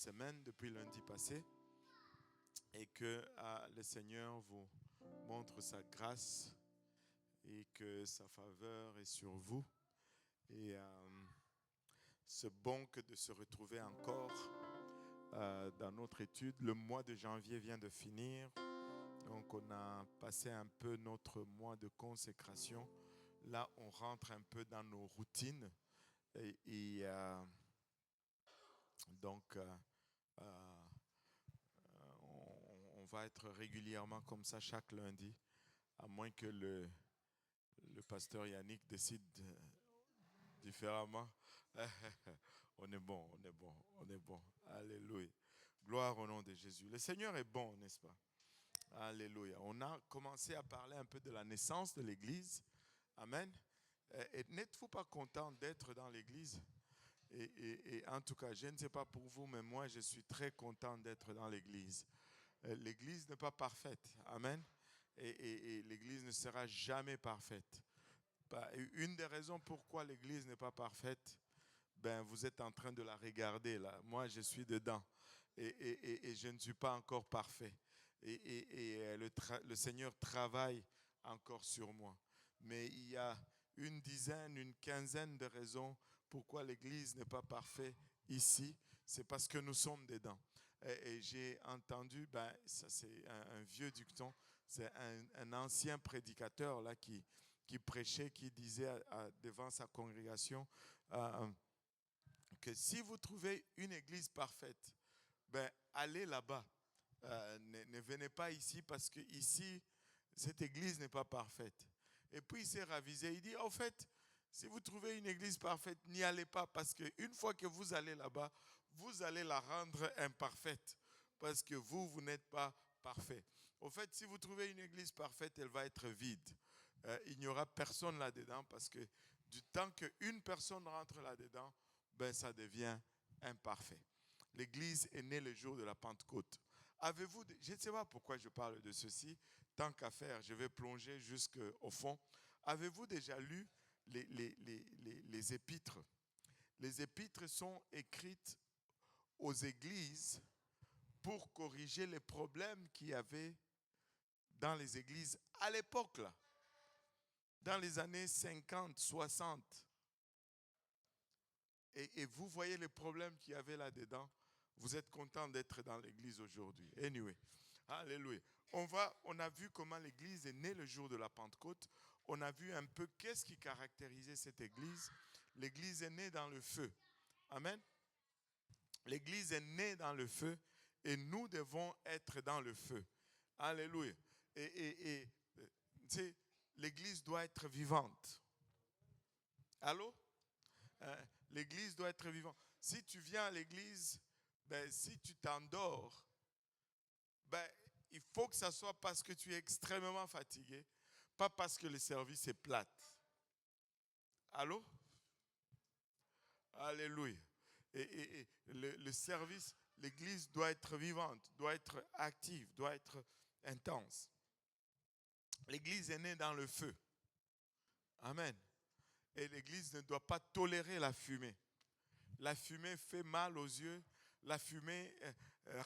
semaine depuis lundi passé et que le Seigneur vous montre sa grâce et que sa faveur est sur vous. Et c'est bon que de se retrouver encore dans notre étude. Le mois de janvier vient de finir. Donc on a passé un peu notre mois de consécration. Là, on rentre un peu dans nos routines. Donc, on va être régulièrement comme ça chaque lundi, à moins que le pasteur Yannick décide différemment. On est bon, on est bon, on est bon. Alléluia. Gloire au nom de Jésus. Le Seigneur est bon, n'est-ce pas? Alléluia. On a commencé à parler un peu de la naissance de l'Église. Amen. Et n'êtes-vous pas content d'être dans l'Église? Et en tout cas, je ne sais pas pour vous, mais moi, je suis très content d'être dans l'Église. L'Église n'est pas parfaite. Amen. Et l'Église ne sera jamais parfaite. Une des raisons pourquoi l'Église n'est pas parfaite, vous êtes en train de la regarder là. Moi, je suis dedans. Et je ne suis pas encore parfait. Et le Seigneur travaille encore sur moi. Mais il y a une dizaine, une quinzaine de raisons pourquoi l'Église n'est pas parfaite ici. C'est parce que nous sommes dedans. Et j'ai entendu, ça c'est un vieux dicton, c'est un ancien prédicateur là qui prêchait, qui disait devant sa congrégation que si vous trouvez une église parfaite, allez là-bas. Ne venez pas ici parce que ici, cette église n'est pas parfaite. Et puis il s'est ravisé. Il dit, en fait, si vous trouvez une église parfaite, n'y allez pas parce qu'une fois que vous allez là-bas, vous allez la rendre imparfaite parce que vous n'êtes pas parfait. Au fait, si vous trouvez une église parfaite, elle va être vide. Il n'y aura personne là-dedans parce que du temps qu'une personne rentre là-dedans, ça devient imparfait. L'église est née le jour de la Pentecôte. Avez-vous, je ne sais pas pourquoi je parle de ceci, tant qu'à faire, je vais plonger jusqu'au fond. Avez-vous déjà lu les épîtres? Les épîtres sont écrites aux églises pour corriger les problèmes qu'il y avait dans les églises à l'époque, là, dans les années 50, 60. Et vous voyez les problèmes qu'il y avait là-dedans. Vous êtes content d'être dans l'église aujourd'hui. Anyway, alléluia. On a vu comment l'église est née le jour de la Pentecôte. On a vu un peu qu'est-ce qui caractérisait cette église. L'église est née dans le feu. Amen. L'église est née dans le feu et nous devons être dans le feu. Alléluia. Et tu sais, l'église doit être vivante. Allô? L'église doit être vivante. Si tu viens à l'église, si tu t'endors, il faut que ça soit parce que tu es extrêmement fatigué, pas parce que le service est plate. Allô? Alléluia. Et le service, l'église doit être vivante, doit être active, doit être intense. L'église est née dans le feu. Amen. Et l'église ne doit pas tolérer la fumée. La fumée fait mal aux yeux. La fumée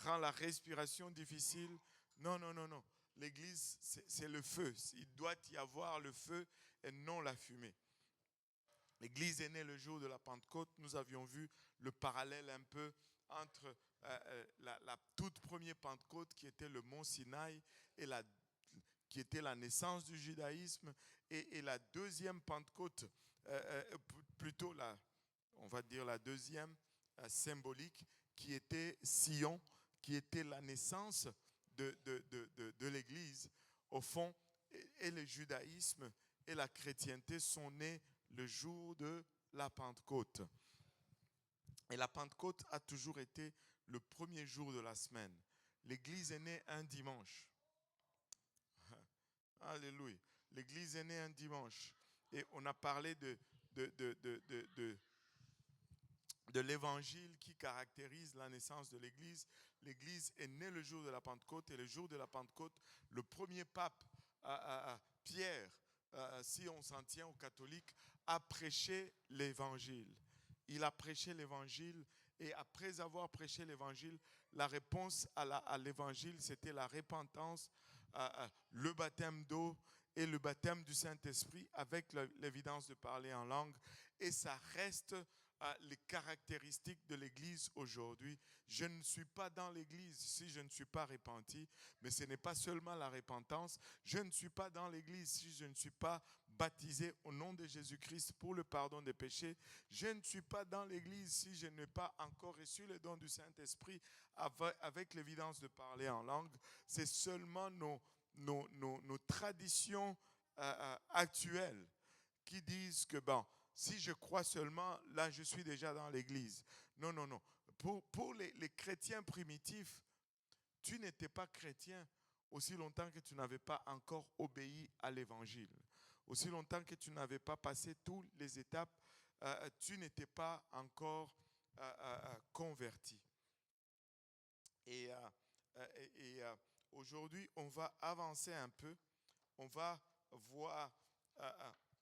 rend la respiration difficile. Non, non, non, non. L'église, c'est le feu. Il doit y avoir le feu et non la fumée. L'église est née le jour de la Pentecôte. Nous avions vu le parallèle un peu entre la toute première Pentecôte qui était le mont Sinaï et qui était la naissance du judaïsme et la deuxième Pentecôte, plutôt on va dire la deuxième symbolique qui était Sion, qui était la naissance de l'Église. Au fond, et le judaïsme et la chrétienté sont nés le jour de la Pentecôte. Et la Pentecôte a toujours été le premier jour de la semaine. L'Église est née un dimanche. Alléluia. L'Église est née un dimanche. Et on a parlé de l'évangile qui caractérise la naissance de l'Église. L'Église est née le jour de la Pentecôte et le jour de la Pentecôte, le premier pape, Pierre, si on s'en tient aux catholiques, a prêché l'évangile. Il a prêché l'évangile Et après avoir prêché l'évangile, la réponse à l'évangile, c'était la repentance, le baptême d'eau et le baptême du Saint-Esprit avec l'évidence de parler en langue. Et ça reste les caractéristiques de l'Église aujourd'hui. Je ne suis pas dans l'Église si je ne suis pas repenti, mais ce n'est pas seulement la repentance. Je ne suis pas dans l'Église si je ne suis pas baptisé au nom de Jésus-Christ pour le pardon des péchés. Je ne suis pas dans l'Église si je n'ai pas encore reçu le don du Saint-Esprit avec l'évidence de parler en langue. C'est seulement nos traditions actuelles qui disent que, bon, si je crois seulement, là, je suis déjà dans l'Église. Non, non, non. Pour les chrétiens primitifs, tu n'étais pas chrétien aussi longtemps que tu n'avais pas encore obéi à l'Évangile. Aussi longtemps que tu n'avais pas passé toutes les étapes, tu n'étais pas encore converti. Et aujourd'hui, on va avancer un peu. On va voir,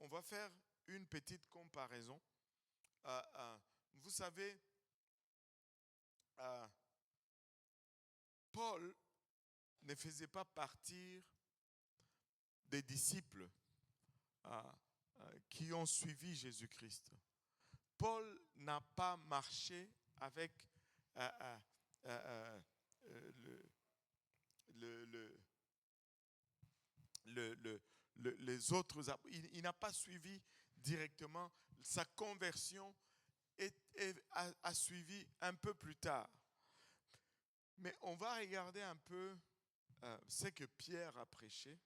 on va faire une petite comparaison. Vous savez, Paul ne faisait pas partie des disciples qui ont suivi Jésus-Christ. Paul n'a pas marché avec les autres. Il n'a pas suivi directement. Sa conversion a suivi un peu plus tard. Mais on va regarder un peu ce que Pierre a prêché,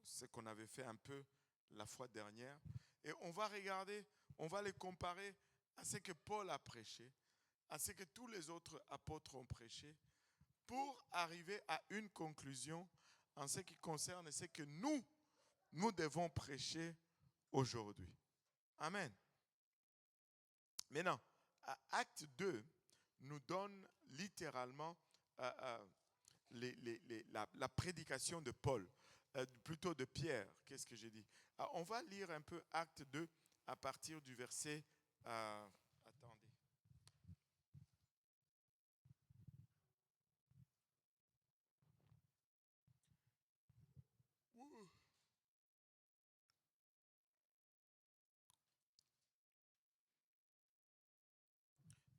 ce qu'on avait fait un peu la fois dernière. Et on va regarder, on va les comparer à ce que Paul a prêché, à ce que tous les autres apôtres ont prêché, pour arriver à une conclusion en ce qui concerne ce que nous devons prêcher aujourd'hui. Amen. Maintenant, Acte 2 nous donne littéralement la prédication de Paul, plutôt de Pierre, qu'est-ce que j'ai dit. On va lire un peu Acte 2 à partir du verset... attendez.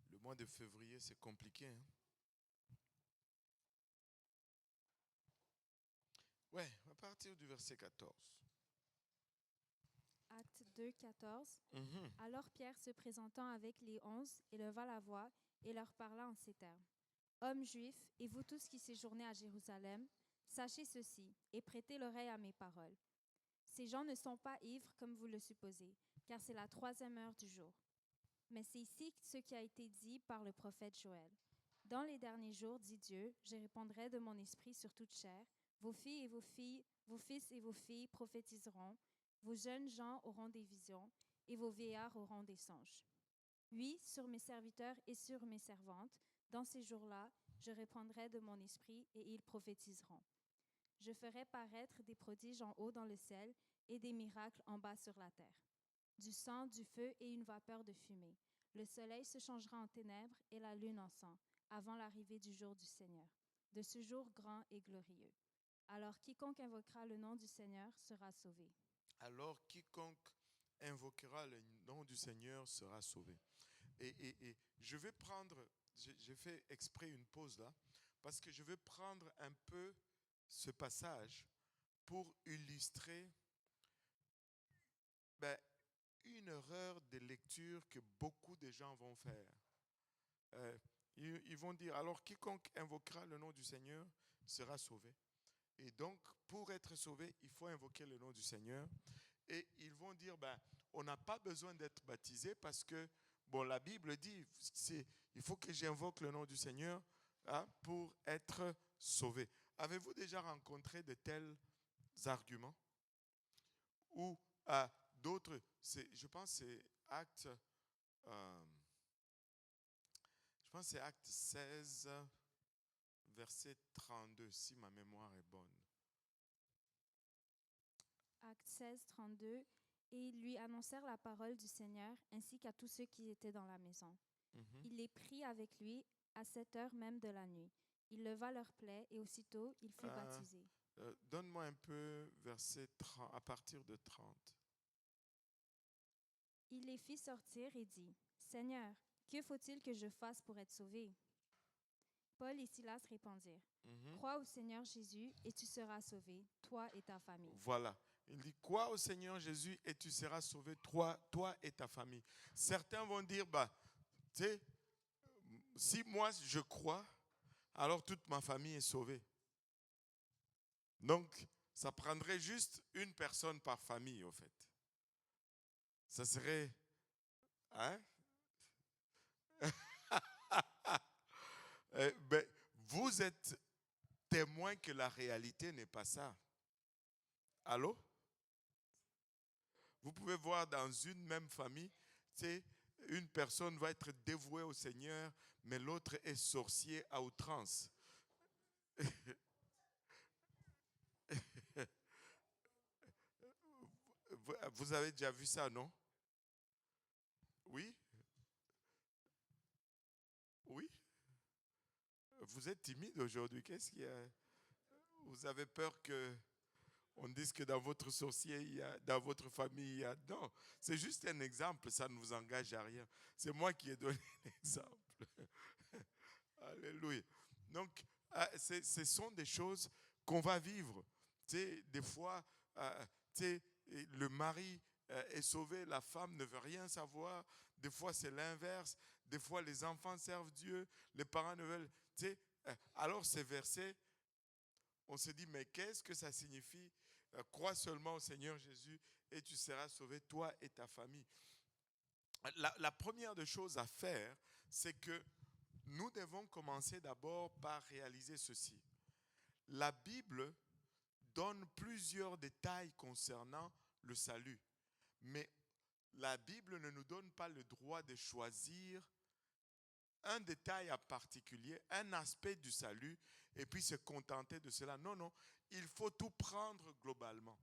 Le mois de février, c'est compliqué. Hein? Ouais, à partir du verset 14. Acte 2, 14. Alors Pierre, se présentant avec les 11, éleva la voix et leur parla en ces termes. Hommes juifs, et vous tous qui séjournez à Jérusalem, sachez ceci et prêtez l'oreille à mes paroles. Ces gens ne sont pas ivres comme vous le supposez, car c'est la 3e heure du jour. Mais c'est ici ce qui a été dit par le prophète Joël. Dans les derniers jours, dit Dieu, je répandrai de mon esprit sur toute chair. Vos filles et vos fils et vos filles prophétiseront. Vos jeunes gens auront des visions et vos vieillards auront des songes. Oui, sur mes serviteurs et sur mes servantes, dans ces jours-là, je répandrai de mon esprit et ils prophétiseront. Je ferai paraître des prodiges en haut dans le ciel et des miracles en bas sur la terre. Du sang, du feu et une vapeur de fumée. Le soleil se changera en ténèbres et la lune en sang, avant l'arrivée du jour du Seigneur, de ce jour grand et glorieux. Alors quiconque invoquera le nom du Seigneur sera sauvé. Alors quiconque invoquera le nom du Seigneur sera sauvé. Et je vais prendre, j'ai fait exprès une pause là, parce que je vais prendre un peu ce passage pour illustrer une erreur de lecture que beaucoup de gens vont faire. Ils vont dire, alors quiconque invoquera le nom du Seigneur sera sauvé. Et donc, pour être sauvé, il faut invoquer le nom du Seigneur. Et ils vont dire, on n'a pas besoin d'être baptisé parce que, la Bible dit, il faut que j'invoque le nom du Seigneur pour être sauvé. Avez-vous déjà rencontré de tels arguments? Ou d'autres, je pense que c'est Acte 16, verset 32, si ma mémoire est bonne. Acte 16, 32. Et ils lui annoncèrent la parole du Seigneur, ainsi qu'à tous ceux qui étaient dans la maison. Mhm. Il les prit avec lui à cette heure même de la nuit. Il leva leur plaie et aussitôt il fut Euh, baptisé. Donne-moi un peu verset 30, à partir de 30. Il les fit sortir et dit, Seigneur, que faut-il que je fasse pour être sauvé? Paul et Silas répondirent, Mhm. Crois au Seigneur Jésus et tu seras sauvé, toi et ta famille. Voilà. Il dit, crois au Seigneur Jésus et tu seras sauvé, toi et ta famille. Certains vont dire, bah, tu sais, si moi je crois, alors toute ma famille est sauvée. Donc, ça prendrait juste une personne par famille, au fait. Ça serait, hein? Ben, vous êtes témoin que la réalité n'est pas ça. Allô? Vous pouvez voir dans une même famille, tu sais, une personne va être dévouée au Seigneur, mais l'autre est sorcier à outrance. Vous avez déjà vu ça, non? Oui? Oui? Vous êtes timide aujourd'hui. Qu'est-ce qu'il y a? Vous avez peur que on dise que dans votre sorcier, dans votre famille, il y a... Non, c'est juste un exemple, ça ne vous engage à rien. C'est moi qui ai donné l'exemple. Alléluia. Donc, ce sont des choses qu'on va vivre. Tu sais, des fois, tu sais, le mari est sauvé, la femme ne veut rien savoir. Des fois, c'est l'inverse. Des fois, les enfants servent Dieu, les parents ne veulent... Tu sais, alors ces versets, on se dit, mais qu'est-ce que ça signifie? Crois seulement au Seigneur Jésus et tu seras sauvé, toi et ta famille. La première des choses à faire, c'est que nous devons commencer d'abord par réaliser ceci. La Bible donne plusieurs détails concernant le salut, mais la Bible ne nous donne pas le droit de choisir un détail en particulier, un aspect du salut, et puis se contenter de cela. Non, non, il faut tout prendre globalement.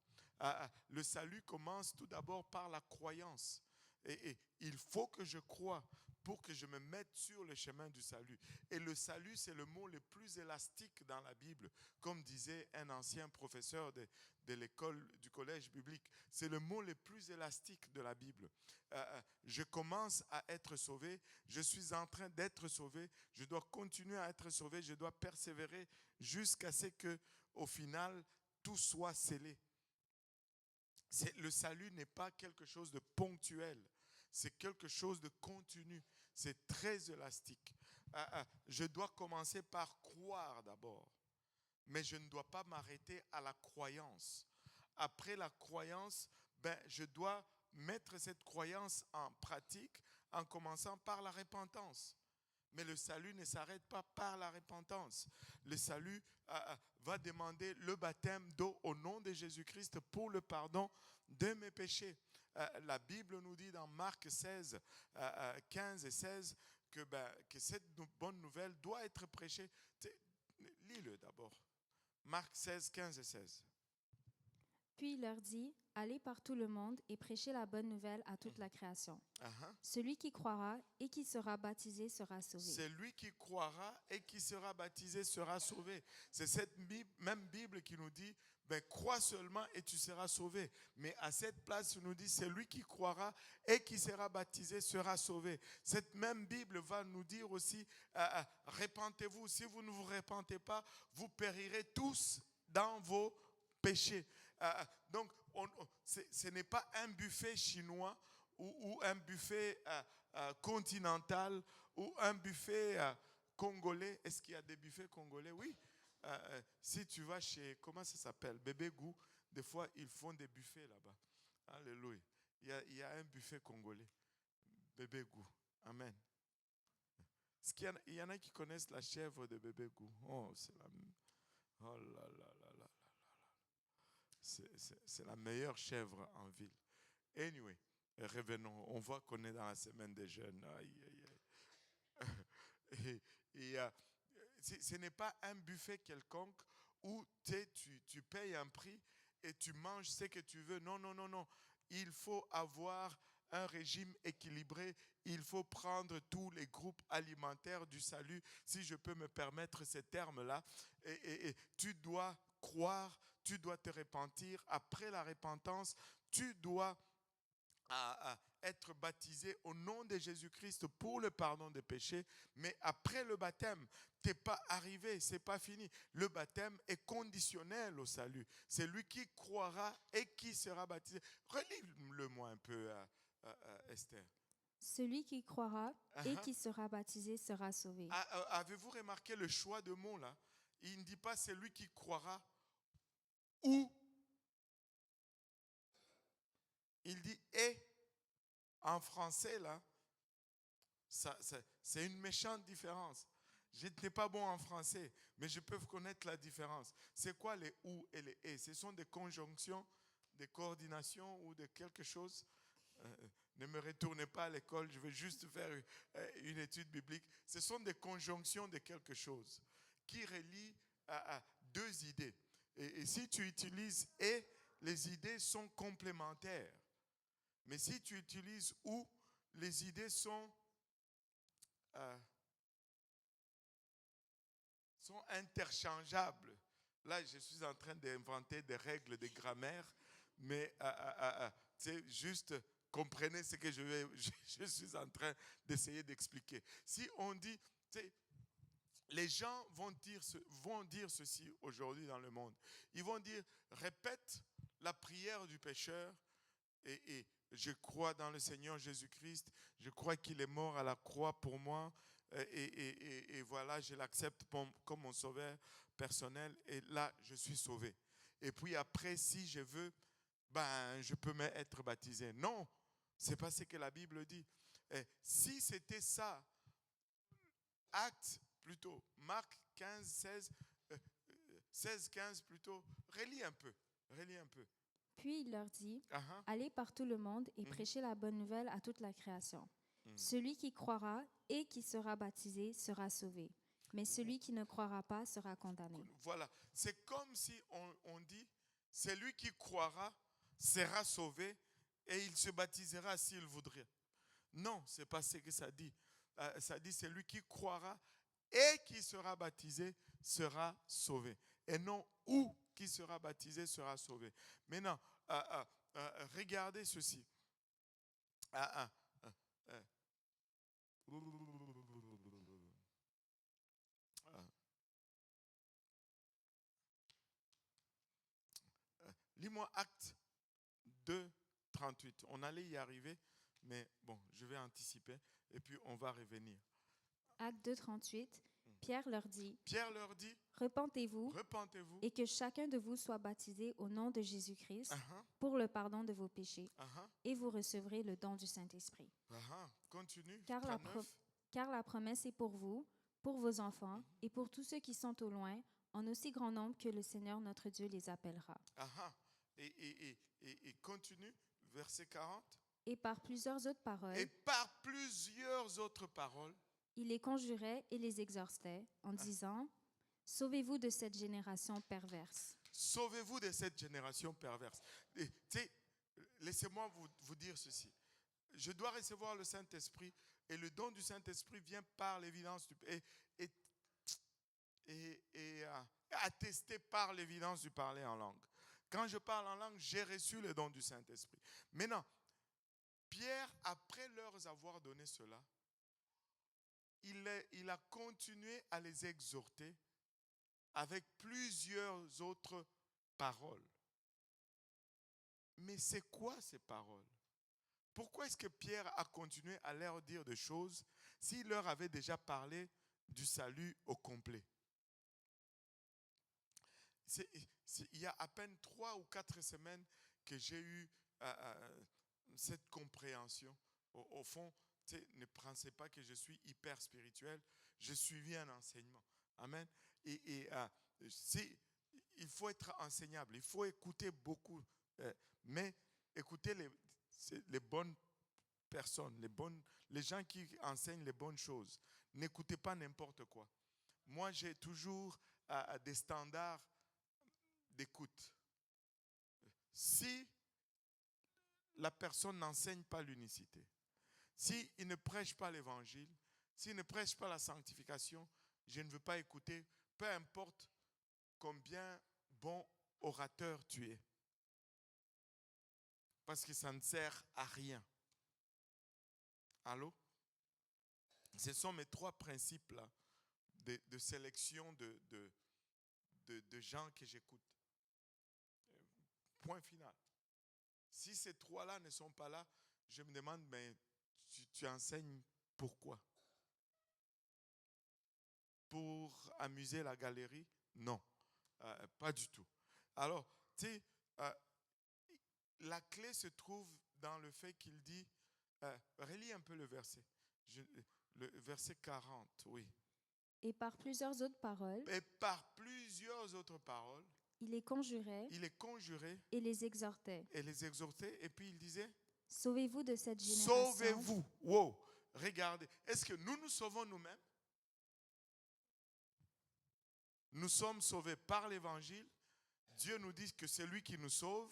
Le salut commence tout d'abord par la croyance. Et il faut que je croie pour que je me mette sur le chemin du salut. Et le salut, c'est le mot le plus élastique dans la Bible, comme disait un ancien professeur de l'école, du collège biblique. C'est le mot le plus élastique de la Bible. Je commence à être sauvé, je suis en train d'être sauvé, je dois continuer à être sauvé, je dois persévérer jusqu'à ce que, au final, tout soit scellé. Le salut n'est pas quelque chose de ponctuel, c'est quelque chose de continu, c'est très élastique. Je dois commencer par croire d'abord, mais je ne dois pas m'arrêter à la croyance. Après la croyance, je dois mettre cette croyance en pratique en commençant par la repentance. Mais le salut ne s'arrête pas par la repentance. Le salut va demander le baptême d'eau au nom de Jésus-Christ pour le pardon de mes péchés. La Bible nous dit dans Marc 16, 15 et 16 que cette bonne nouvelle doit être prêchée. Lis-le d'abord. Marc 16, 15 et 16. Puis il leur dit, Allez par tout le monde et prêchez la bonne nouvelle à toute la création. Celui qui croira et qui sera baptisé sera sauvé. Celui qui croira et qui sera baptisé sera sauvé. C'est cette même Bible qui nous dit, crois seulement et tu seras sauvé. Mais à cette place, il nous dit, celui qui croira et qui sera baptisé sera sauvé. Cette même Bible va nous dire aussi, repentez-vous. Si vous ne vous repentez pas, vous périrez tous dans vos péchés. Donc, ce n'est pas un buffet chinois ou un buffet continental ou un buffet congolais. Est-ce qu'il y a des buffets congolais? Oui. Si tu vas chez, comment ça s'appelle? Bébé Goût, des fois, ils font des buffets là-bas. Alléluia. Il y a un buffet congolais. Bébé Goût. Amen. Est-ce qu'il y en a qui connaissent la chèvre de Bébé Goût? Oh, c'est la... Oh là là là là là. C'est la meilleure chèvre en ville. Anyway, revenons. On voit qu'on est dans la semaine des jeunes. Aïe, aïe, aïe. Ce n'est pas un buffet quelconque où tu payes un prix et tu manges ce que tu veux. Non, non, non, non. Il faut avoir un régime équilibré, il faut prendre tous les groupes alimentaires du salut, si je peux me permettre ces termes-là. Et tu dois croire, tu dois te repentir. Après la repentance, tu dois à être baptisé au nom de Jésus-Christ pour le pardon des péchés. Mais après le baptême, tu n'es pas arrivé, ce n'est pas fini. Le baptême est conditionnel au salut. C'est lui qui croira et qui sera baptisé. Relis-le-moi un peu, Esther. Celui qui croira et qui sera baptisé sera sauvé. Avez-vous remarqué le choix de mots là? Il ne dit pas celui qui croira ou. Il dit et. En français là, c'est une méchante différence. Je n'étais pas bon en français, mais je peux connaître la différence. C'est quoi les ou et les et? Ce sont des conjonctions, des coordinations ou de quelque chose. Ne me retournez pas à l'école, je vais juste faire une étude biblique. Ce sont des conjonctions de quelque chose qui relient à deux idées. Et si tu utilises et, les idées sont complémentaires. Mais si tu utilises ou, les idées sont interchangeables. Là, je suis en train d'inventer des règles de grammaire, mais juste comprenez ce que je suis en train d'essayer d'expliquer. Si on dit, les gens vont dire ceci aujourd'hui dans le monde. Ils vont dire, répète la prière du pécheur et je crois dans le Seigneur Jésus-Christ, je crois qu'il est mort à la croix pour moi et voilà, je l'accepte comme mon sauveur personnel et là, je suis sauvé. Et puis après, si je veux, je peux être baptisé. Non, c'est pas ce que la Bible dit. Et si c'était ça, Actes plutôt, Marc 15, 16, 15 plutôt, relis un peu. Puis il leur dit, allez par tout le monde et prêchez la bonne nouvelle à toute la création. Celui qui croira et qui sera baptisé sera sauvé, mais celui qui ne croira pas sera condamné. Voilà, c'est comme si on dit, celui qui croira sera sauvé et il se baptisera s'il voudrait. Non, ce n'est pas ce que ça dit. Ça dit, celui qui croira et qui sera baptisé sera sauvé. Et non, ou qui sera baptisé sera sauvé. Maintenant, regardez ceci. Lis-moi Actes 2, 38. On allait y arriver, mais bon, je vais anticiper et puis on va revenir. Actes 2, 38. Pierre leur dit, repentez-vous et que chacun de vous soit baptisé au nom de Jésus-Christ pour le pardon de vos péchés et vous recevrez le don du Saint-Esprit. Continue. Car la promesse est pour vous, pour vos enfants et pour tous ceux qui sont au loin, en aussi grand nombre que le Seigneur notre Dieu les appellera. Et continue, verset 40. Et par plusieurs autres paroles, il les conjurait et les exhortait en disant, sauvez-vous de cette génération perverse. Sauvez-vous de cette génération perverse. Laissez-moi vous dire ceci. Je dois recevoir le Saint-Esprit et le don du Saint-Esprit vient par l'évidence et attesté par l'évidence du parler en langue. Quand je parle en langue, j'ai reçu le don du Saint-Esprit. Maintenant, Pierre, après leur avoir donné cela, il a continué à les exhorter avec plusieurs autres paroles. Mais c'est quoi ces paroles? Pourquoi est-ce que Pierre a continué à leur dire des choses s'il leur avait déjà parlé du salut au complet? Il y a à peine 3 ou 4 semaines que j'ai eu cette compréhension. Au fond, ne pensez pas que je suis hyper spirituel. Je suivis un enseignement. Amen. Il faut être enseignable. Il faut écouter beaucoup. Mais écoutez les bonnes personnes, les gens qui enseignent les bonnes choses. N'écoutez pas n'importe quoi. Moi, j'ai toujours des standards d'écoute. Si la personne n'enseigne pas l'unicité, s'il ne prêche pas l'évangile, s'il ne prêche pas la sanctification, je ne veux pas écouter, peu importe combien bon orateur tu es. Parce que ça ne sert à rien. Allô? Ce sont mes 3 principes là, de sélection de gens que j'écoute. Point final. Si ces 3-là ne sont pas là, je me demande, mais tu enseignes pourquoi? Pour amuser la galerie? Non, pas du tout. Alors, tu sais, la clé se trouve dans le fait qu'il dit, relis un peu le verset, le verset 40, oui. Et par plusieurs autres paroles, Et par plusieurs autres paroles, il les conjurait il les conjurait et les exhortait. et les exhortait, et puis il disait, Sauvez-vous de cette génération. sauvez-vous. Wow, regardez, est-ce que nous nous sauvons nous-mêmes? Nous sommes sauvés par l'évangile. Dieu nous dit que c'est lui qui nous sauve.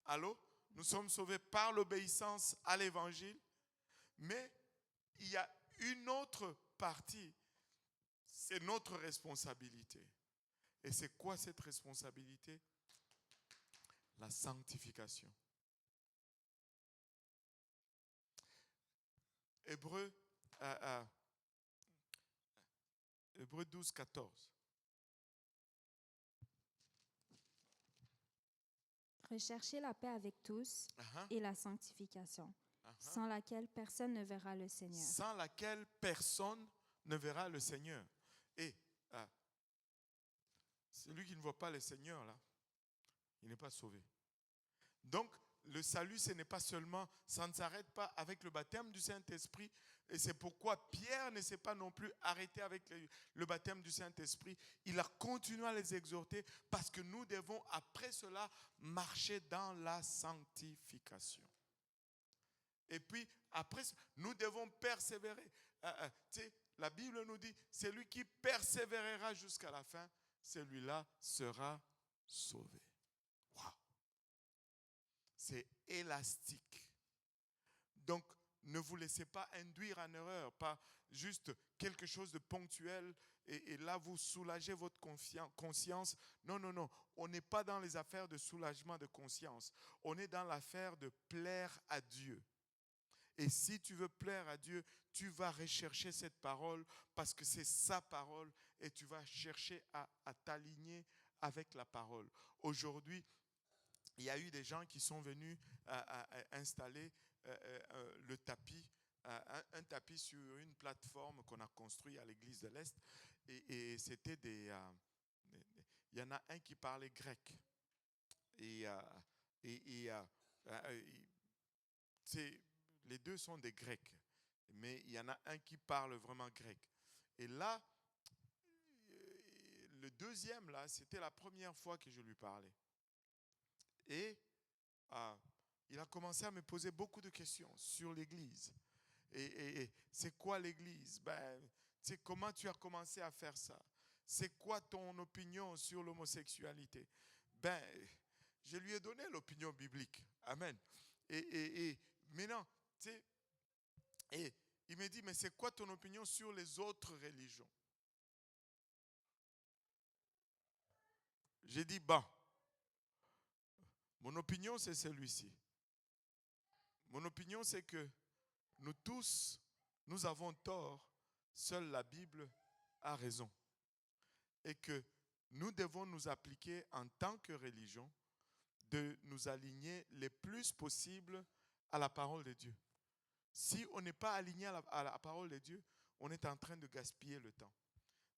Allô? Nous sommes sauvés par l'obéissance à l'évangile. Mais il y a une autre partie. C'est notre responsabilité. Et c'est quoi cette responsabilité? La sanctification. Hébreux 12, 14. Recherchez la paix avec tous Uh-huh. et la sanctification, Uh-huh. sans laquelle personne ne verra le Seigneur. Sans laquelle personne ne verra le Seigneur. Et celui qui ne voit pas le Seigneur, là, il n'est pas sauvé. Donc, le salut, ce n'est pas seulement, ça ne s'arrête pas avec le baptême du Saint-Esprit. Et c'est pourquoi Pierre ne s'est pas non plus arrêté avec le baptême du Saint-Esprit. Il a continué à les exhorter parce que nous devons, après cela, marcher dans la sanctification. Et puis, après, nous devons persévérer. Tu sais, la Bible nous dit, celui qui persévérera jusqu'à la fin, celui-là sera sauvé. Wow. C'est élastique. Donc, ne vous laissez pas induire en erreur par juste quelque chose de ponctuel et là, vous soulagez votre conscience. Non, non, non. On n'est pas dans les affaires de soulagement de conscience. On est dans l'affaire de plaire à Dieu. Et si tu veux plaire à Dieu, tu vas rechercher cette parole parce que c'est sa parole et tu vas chercher à t'aligner avec la parole. Aujourd'hui, il y a eu des gens qui sont venus à installer le tapis, un tapis sur une plateforme qu'on a construite à l'église de l'Est. Et c'était il y en a un qui parlait grec. Les deux sont des Grecs, mais il y en a un qui parle vraiment grec. Et là, le deuxième, là, c'était la première fois que je lui parlais. Et il a commencé à me poser beaucoup de questions sur l'Église. Et c'est quoi l'Église? Comment tu as commencé à faire ça? C'est quoi ton opinion sur l'homosexualité? Je lui ai donné l'opinion biblique. Amen. Et maintenant, et il me dit, mais c'est quoi ton opinion sur les autres religions? J'ai dit, mon opinion, c'est celui-ci. Mon opinion, c'est que nous tous, nous avons tort. Seule la Bible a raison. Et que nous devons nous appliquer en tant que religion de nous aligner le plus possible à la parole de Dieu. Si on n'est pas aligné à la parole de Dieu, on est en train de gaspiller le temps.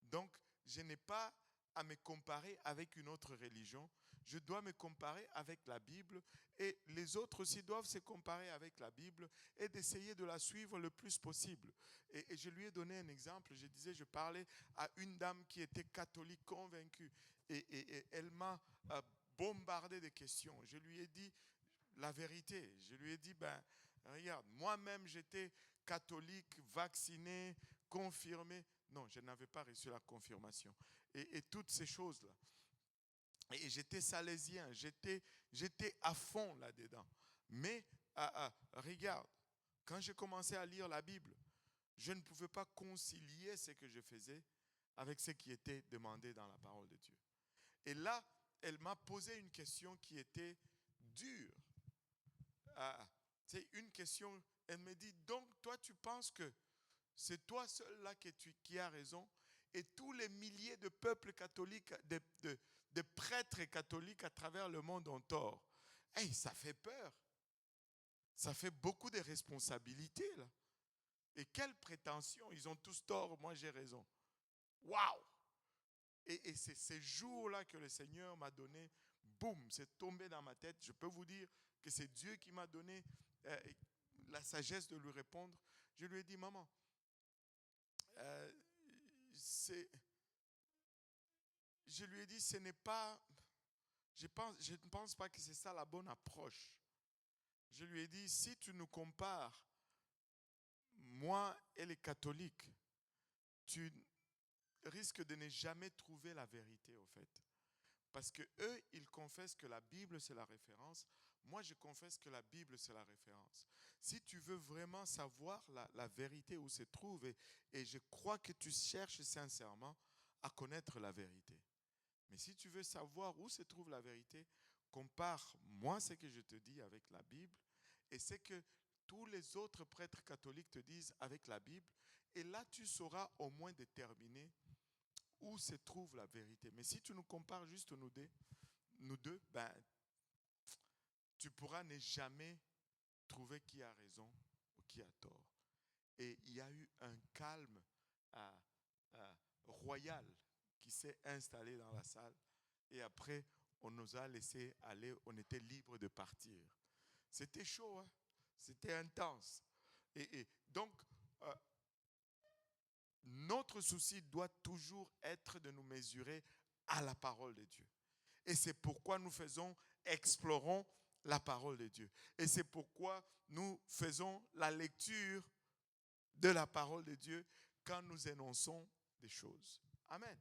Donc, je n'ai pas à me comparer avec une autre religion. Je dois me comparer avec la Bible et les autres aussi doivent se comparer avec la Bible et d'essayer de la suivre le plus possible. Et je lui ai donné un exemple. Je parlais à une dame qui était catholique convaincue et elle m'a bombardé de questions. Je lui ai dit la vérité. Je lui ai dit, regarde, moi-même j'étais catholique, vacciné, confirmé. Non, je n'avais pas reçu la confirmation. Et toutes ces choses-là. Et j'étais salésien, j'étais à fond là-dedans. Mais regarde, quand j'ai commencé à lire la Bible, je ne pouvais pas concilier ce que je faisais avec ce qui était demandé dans la parole de Dieu. Et là, elle m'a posé une question qui était dure. C'est une question, elle me dit, donc toi tu penses que c'est toi seul là qui as raison et tous les milliers de peuples catholiques, de prêtres catholiques à travers le monde ont tort. Hey, ça fait peur. Ça fait beaucoup de responsabilités là. Et quelle prétention, ils ont tous tort, moi j'ai raison. Waouh! Et c'est ces jours-là que le Seigneur m'a donné, boum, c'est tombé dans ma tête. Je peux vous dire que c'est Dieu qui m'a donné la sagesse de lui répondre. Je lui ai dit, maman, je lui ai dit, ce n'est pas, je ne pense pas que c'est ça la bonne approche. Je lui ai dit, si tu nous compares, moi et les catholiques, tu risques de ne jamais trouver la vérité, au fait. Parce que eux, ils confessent que la Bible, c'est la référence. Moi, je confesse que la Bible, c'est la référence. Si tu veux vraiment savoir la vérité où se trouve, et je crois que tu cherches sincèrement à connaître la vérité. Mais si tu veux savoir où se trouve la vérité, compare moi ce que je te dis avec la Bible et ce que tous les autres prêtres catholiques te disent avec la Bible. Et là, tu sauras au moins déterminer où se trouve la vérité. Mais si tu nous compares juste nous deux, ben, tu pourras ne jamais trouver qui a raison ou qui a tort. Et il y a eu un calme royal qui s'est installé dans la salle. Et après, on nous a laissé aller, on était libre de partir. C'était chaud, hein? C'était intense. Et donc, notre souci doit toujours être de nous mesurer à la parole de Dieu. Et c'est pourquoi nous explorons la parole de Dieu. Et c'est pourquoi nous faisons la lecture de la parole de Dieu quand nous énonçons des choses. Amen.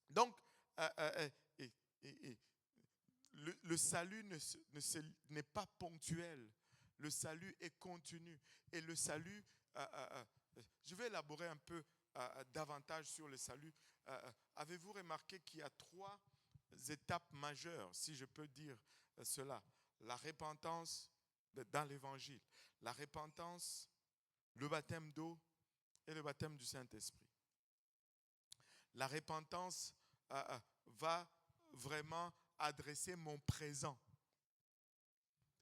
Donc, le salut n'est pas ponctuel. Le salut est continu. Et le salut, je vais élaborer un peu davantage sur le salut. Avez-vous remarqué qu'il y a 3 étapes majeures, si je peux dire cela? La repentance dans l'évangile, la repentance, le baptême d'eau et le baptême du Saint-Esprit. La repentance va vraiment adresser mon présent.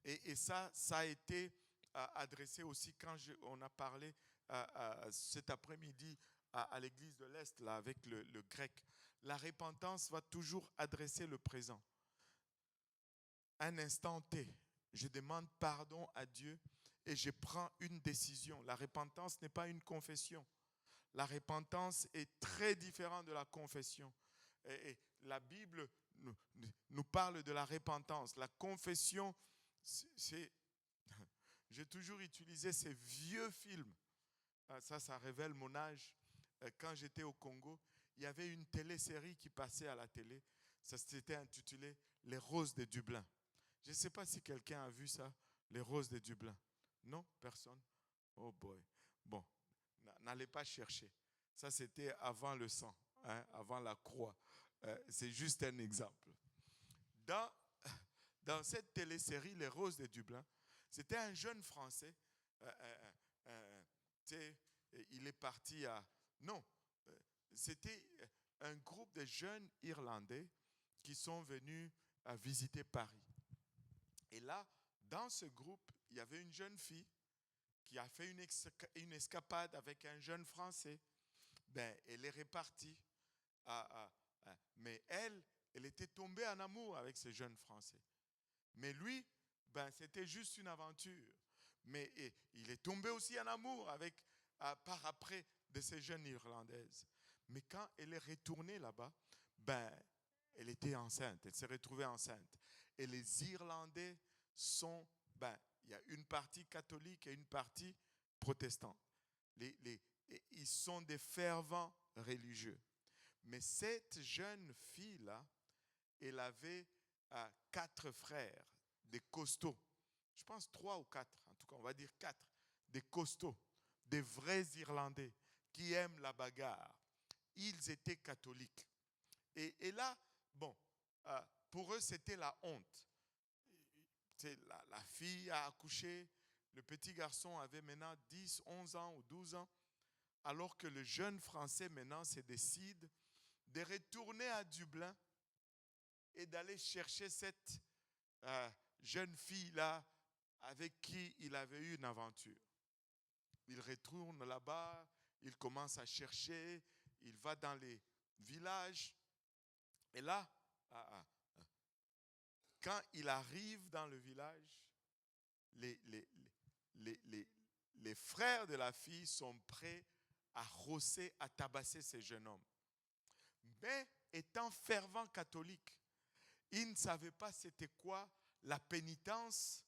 Et ça a été adressé aussi quand on a parlé cet après-midi à l'église de l'Est là, avec le grec. La repentance va toujours adresser le présent. Un instant T, je demande pardon à Dieu et je prends une décision. La repentance n'est pas une confession. La repentance est très différente de la confession. Et la Bible nous parle de la repentance. La confession, j'ai toujours utilisé ces vieux films. Ça révèle mon âge. Quand j'étais au Congo, il y avait une télésérie qui passait à la télé. Ça s'était intitulé « Les Roses de Dublin ». Je ne sais pas si quelqu'un a vu ça, « Les Roses de Dublin ». Non, personne? Oh boy. Bon, n'allez pas chercher. Ça, c'était avant le sang, hein, avant la croix. C'est juste un exemple. Dans cette télésérie, Les Roses de Dublin, c'était un jeune Français. Il est parti à... Non, c'était un groupe de jeunes Irlandais qui sont venus à visiter Paris. Et là, dans ce groupe, il y avait une jeune fille qui a fait une escapade avec un jeune Français. Ben, elle est repartie. Mais elle était tombée en amour avec ce jeune Français. Mais lui, ben, c'était juste une aventure. Mais il est tombé aussi en amour par après de ces jeunes Irlandaises. Mais quand elle est retournée là-bas, ben, elle était enceinte. Elle s'est retrouvée enceinte. Et les Irlandais il y a une partie catholique et une partie protestante. Ils sont des fervents religieux. Mais cette jeune fille-là, elle avait 4 frères, des costauds. je pense 3 ou 4, en tout cas on va dire 4, des costauds, des vrais Irlandais qui aiment la bagarre. Ils étaient catholiques. Et là, bon, pour eux c'était la honte. La fille a accouché, le petit garçon avait maintenant 10, 11 ans ou 12 ans, alors que le jeune Français maintenant se décide de retourner à Dublin et d'aller chercher cette jeune fille-là avec qui il avait eu une aventure. Il retourne là-bas, il commence à chercher, il va dans les villages. Et là, quand il arrive dans le village, les frères de la fille sont prêts à rosser, à tabasser ces jeunes hommes. Mais étant fervent catholique, ils ne savaient pas c'était quoi la pénitence,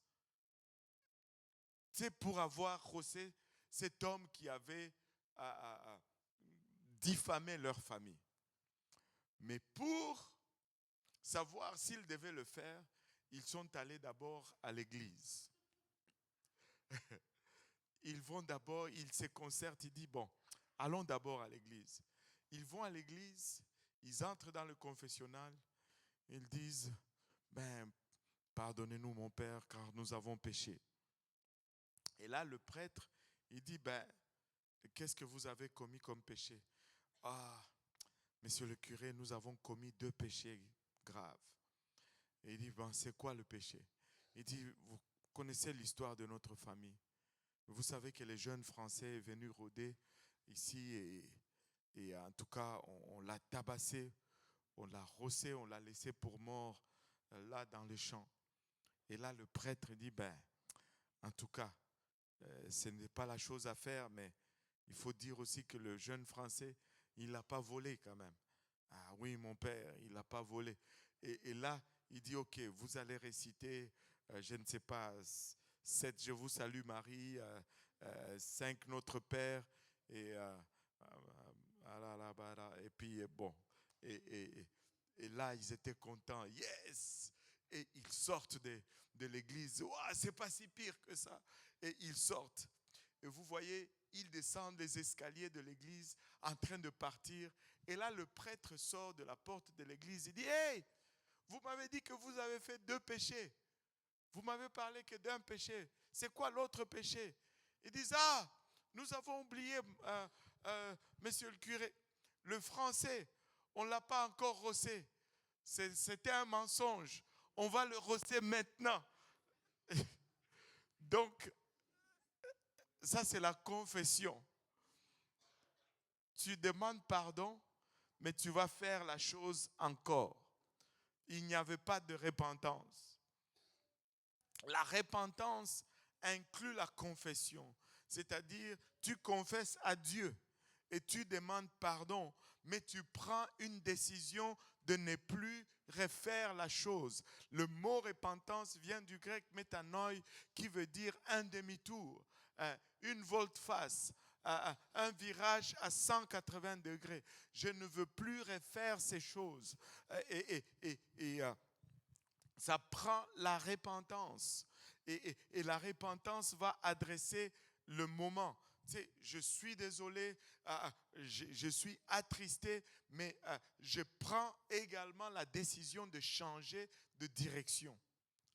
c'est pour avoir rossé cet homme qui avait diffamé leur famille. Mais pour savoir s'ils devaient le faire, ils sont allés d'abord à l'église. Ils vont d'abord, ils se concertent, ils disent, bon, allons d'abord à l'église. Ils vont à l'église, ils entrent dans le confessionnal, ils disent, ben, pardonnez-nous mon Père, car nous avons péché. Et là, le prêtre, il dit, ben, qu'est-ce que vous avez commis comme péché? Ah, monsieur le curé, nous avons commis 2 péchés graves. Et il dit, ben, c'est quoi le péché? Il dit, vous connaissez l'histoire de notre famille. Vous savez que les jeunes Français sont venus rôder ici et en tout cas, on l'a tabassé, on l'a rossé, on l'a laissé pour mort là dans le champ. Et là, le prêtre dit, ben, en tout cas, ce n'est pas la chose à faire, mais il faut dire aussi que le jeune Français, il n'a pas volé quand même. Ah oui, mon père, il n'a pas volé. Et là, il dit, ok, vous allez réciter, je ne sais pas, 7, je vous salue Marie, 5, notre Père, et puis bon, et là, ils étaient contents, yes! Et ils sortent de l'église, wow, c'est pas si pire que ça. Et ils sortent. Et vous voyez, ils descendent les escaliers de l'église en train de partir. Et là, le prêtre sort de la porte de l'église. Il dit, hey, vous m'avez dit que vous avez fait 2 péchés. Vous m'avez parlé que d'un péché. C'est quoi l'autre péché? Ils disent, ah, nous avons oublié, monsieur le curé, le français, on ne l'a pas encore rossé. C'était un mensonge. On va le rosser maintenant. Donc, ça c'est la confession. Tu demandes pardon, mais tu vas faire la chose encore. Il n'y avait pas de repentance. La repentance inclut la confession. C'est-à-dire, tu confesses à Dieu et tu demandes pardon, mais tu prends une décision de ne plus refaire la chose. Le mot repentance vient du grec métanoi qui veut dire un demi-tour, une volte-face, un virage à 180 degrés. Je ne veux plus refaire ces choses. Ça prend la repentance. Et la repentance va adresser le moment. Tu sais, je suis désolé, je suis attristé, mais je prends également la décision de changer de direction.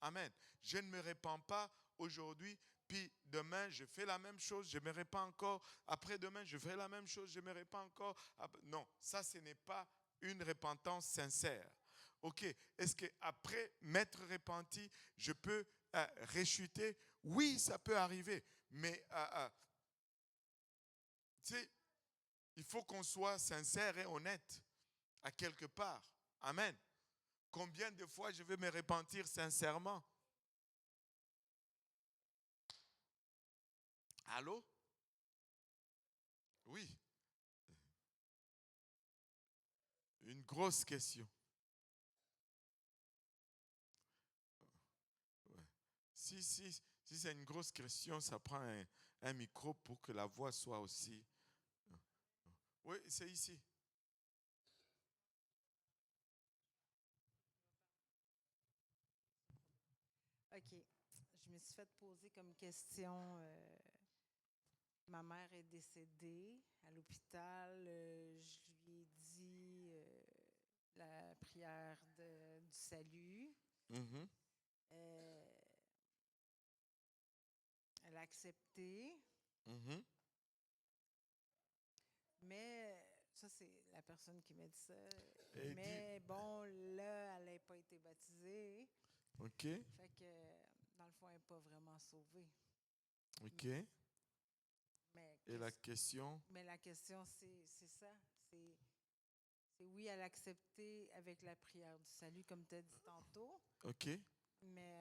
Amen. Je ne me répands pas aujourd'hui, puis demain je fais la même chose, je me répands encore. Après-demain, je fais la même chose, je me répands encore. Non, ça ce n'est pas une repentance sincère. Ok, est-ce qu'après m'être repenti, je peux rechuter? Oui, ça peut arriver, mais tu sais, il faut qu'on soit sincère et honnête à quelque part. Amen. Combien de fois je vais me repentir sincèrement? Allô? Oui. Une grosse question. Ouais. Si c'est une grosse question, ça prend un micro pour que la voix soit aussi. Oui, c'est ici. OK. Je me suis fait poser comme question. Ma mère est décédée à l'hôpital. Je lui ai dit la prière du salut. Mhm. Elle a accepté. Mhm. Mais ça, c'est la personne qui m'a dit ça. Et Mais bon, là, elle n'a pas été baptisée. OK. Fait que, dans le fond, elle n'est pas vraiment sauvée. OK. Mais Et la question? Mais la question, c'est ça. C'est oui, elle a accepté avec la prière du salut, comme tu as dit tantôt. OK. Mais,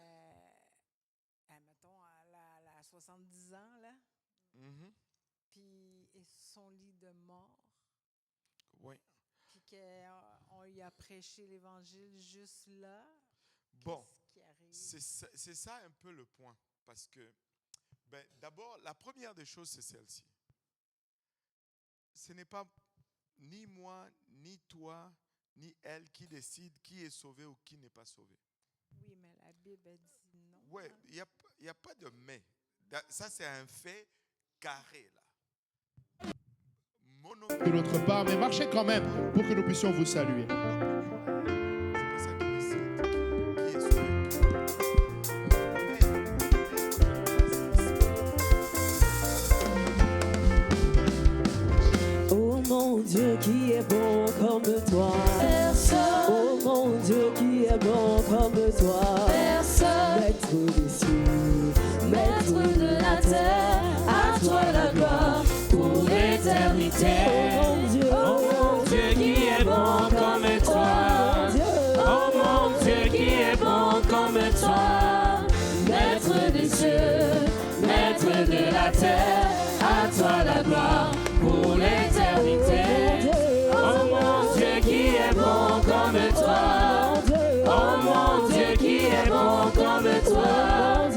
mettons, elle a 70 ans, là. Mhm. Puis, et son lit de mort. Oui. Puis qu'on lui a prêché l'Évangile juste là. Bon, Qu'est-ce qui arrive? c'est ça un peu le point. Parce que, d'abord, la première des choses, c'est celle-ci. Ce n'est pas ni moi, ni toi, ni elle qui décide qui est sauvé ou qui n'est pas sauvé. Oui, mais la Bible a dit non. Oui, il n'y a pas de mais. Ça, c'est un fait carré, là. De l'autre part, mais marchez quand même pour que nous puissions vous saluer. C'est pas ça qui décide qui est sauvé. Oh mon Dieu qui est bon comme toi. Personne. Oh mon Dieu qui est bon comme toi. Personne. Maître des cieux, maître de la terre, à toi la gloire pour l'éternité. Oh mon Dieu qui est bon comme toi. Oh mon Dieu qui est bon comme toi. Maître des cieux, maître de la terre, à toi la gloire pour l'éternité. Oh mon Dieu qui est bon comme toi. Oh mon Dieu qui est bon comme toi.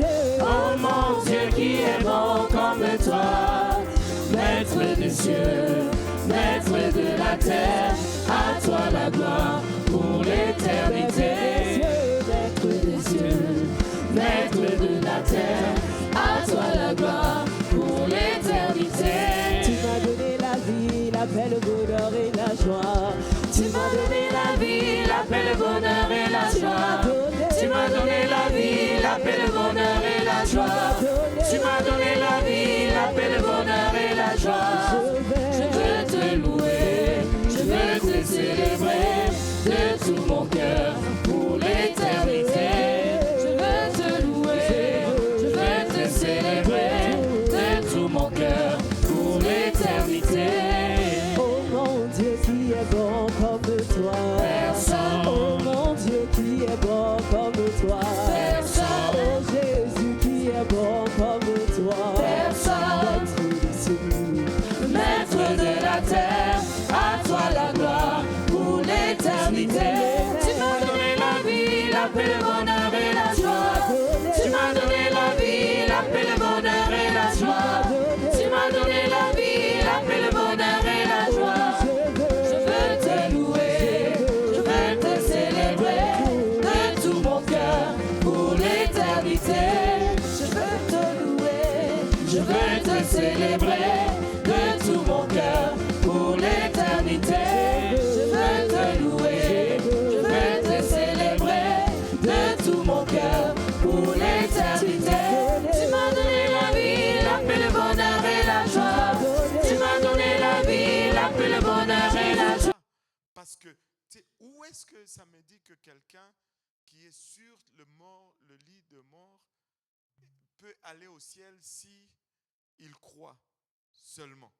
Oh mon Dieu qui est bon comme toi. Maître des cieux, maître de la terre, à toi la gloire pour l'éternité. Maître des cieux, maître de la terre, à toi la gloire pour l'éternité. Tu m'as donné la vie, la paix, le bonheur et la joie. Tu m'as donné la vie, la paix, le bonheur et la joie. Tu m'as donné la vie, la paix, le bonheur et la joie. Tu m'as donné la vie, la paix, le bonheur et la joie. Je veux te louer, je veux te célébrer de tout mon cœur pour l'éternité. Je veux te louer, je veux te célébrer de tout mon cœur pour l'éternité. Oh mon Dieu qui est bon comme toi. Personne. Oh mon Dieu qui est bon comme toi. Personne. Oh Jésus qui est bon comme toi. Personne. Maître des cieux, maître de la terre, à toi la gloire pour l'éternité. Tu m'as donné la vie, la paix, le bonheur et la joie. Tu m'as donné la vie, la paix, le bonheur et la joie. Tu m'as donné la vie, la paix, le bonheur et la joie. Je veux te louer, je veux te célébrer de tout mon cœur pour l'éternité. Je veux te louer, je veux te célébrer de tout mon cœur pour l'éternité. Je veux te louer, je veux te célébrer de tout mon cœur pour l'éternité. Tu m'as donné la vie, la paix, le bonheur et la joie. Tu m'as donné la vie, la paix, le bonheur et la joie. Parce que, tu sais, où est-ce que ça me dit que quelqu'un qui est sur le lit de mort peut aller au ciel si il croit seulement?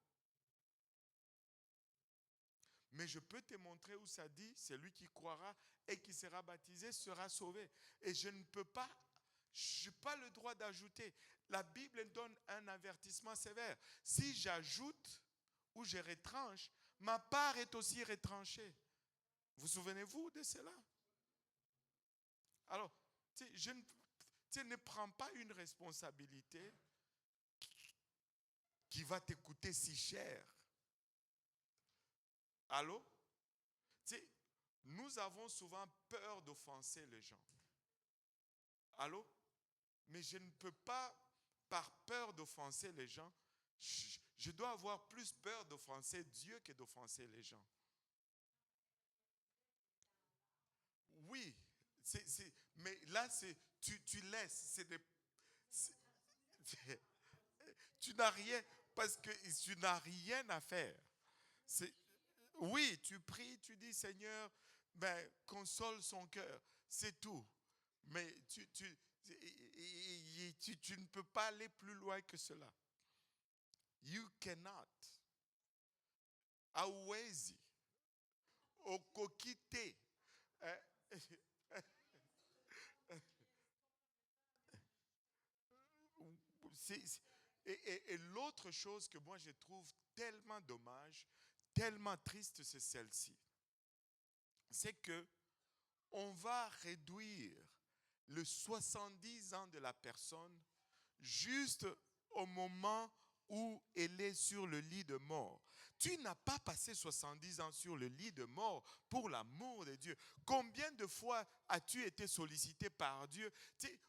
Mais je peux te montrer où ça dit, celui qui croira et qui sera baptisé sera sauvé. Et je n'ai pas le droit d'ajouter. La Bible donne un avertissement sévère. Si j'ajoute ou je retranche, ma part est aussi retranchée. Vous souvenez-vous de cela? Alors, je ne prends pas une responsabilité qui va te coûter si cher. Allô? Nous avons souvent peur d'offenser les gens. Allô? mais je ne peux pas, par peur d'offenser les gens, je dois avoir plus peur d'offenser Dieu que d'offenser les gens. Oui, mais là, tu laisses. Tu n'as rien, parce que tu n'as rien à faire. Oui, tu pries, tu dis Seigneur, console son cœur, c'est tout. Mais tu ne peux pas aller plus loin que cela. You cannot. Hauwezi. Okokite. Et l'autre chose que moi je trouve tellement dommage, tellement triste, c'est celle-ci. C'est que on va réduire le 70 ans de la personne juste au moment où elle est sur le lit de mort. Tu n'as pas passé 70 ans sur le lit de mort pour l'amour de Dieu. Combien de fois as-tu été sollicité par Dieu? C'est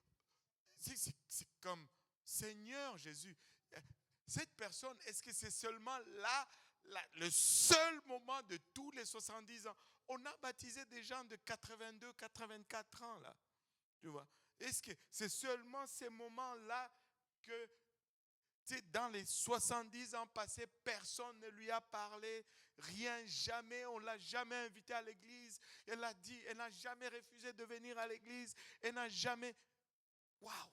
comme, Seigneur Jésus, cette personne, est-ce que c'est seulement là, le seul moment de tous les 70 ans? On a baptisé des gens de 82, 84 ans là. Tu vois? Est-ce que c'est seulement ces moments-là que, dans les 70 ans passés, personne ne lui a parlé, rien, jamais, on ne l'a jamais invité à l'église, elle a dit, elle n'a jamais refusé de venir à l'église, elle n'a jamais... Waouh!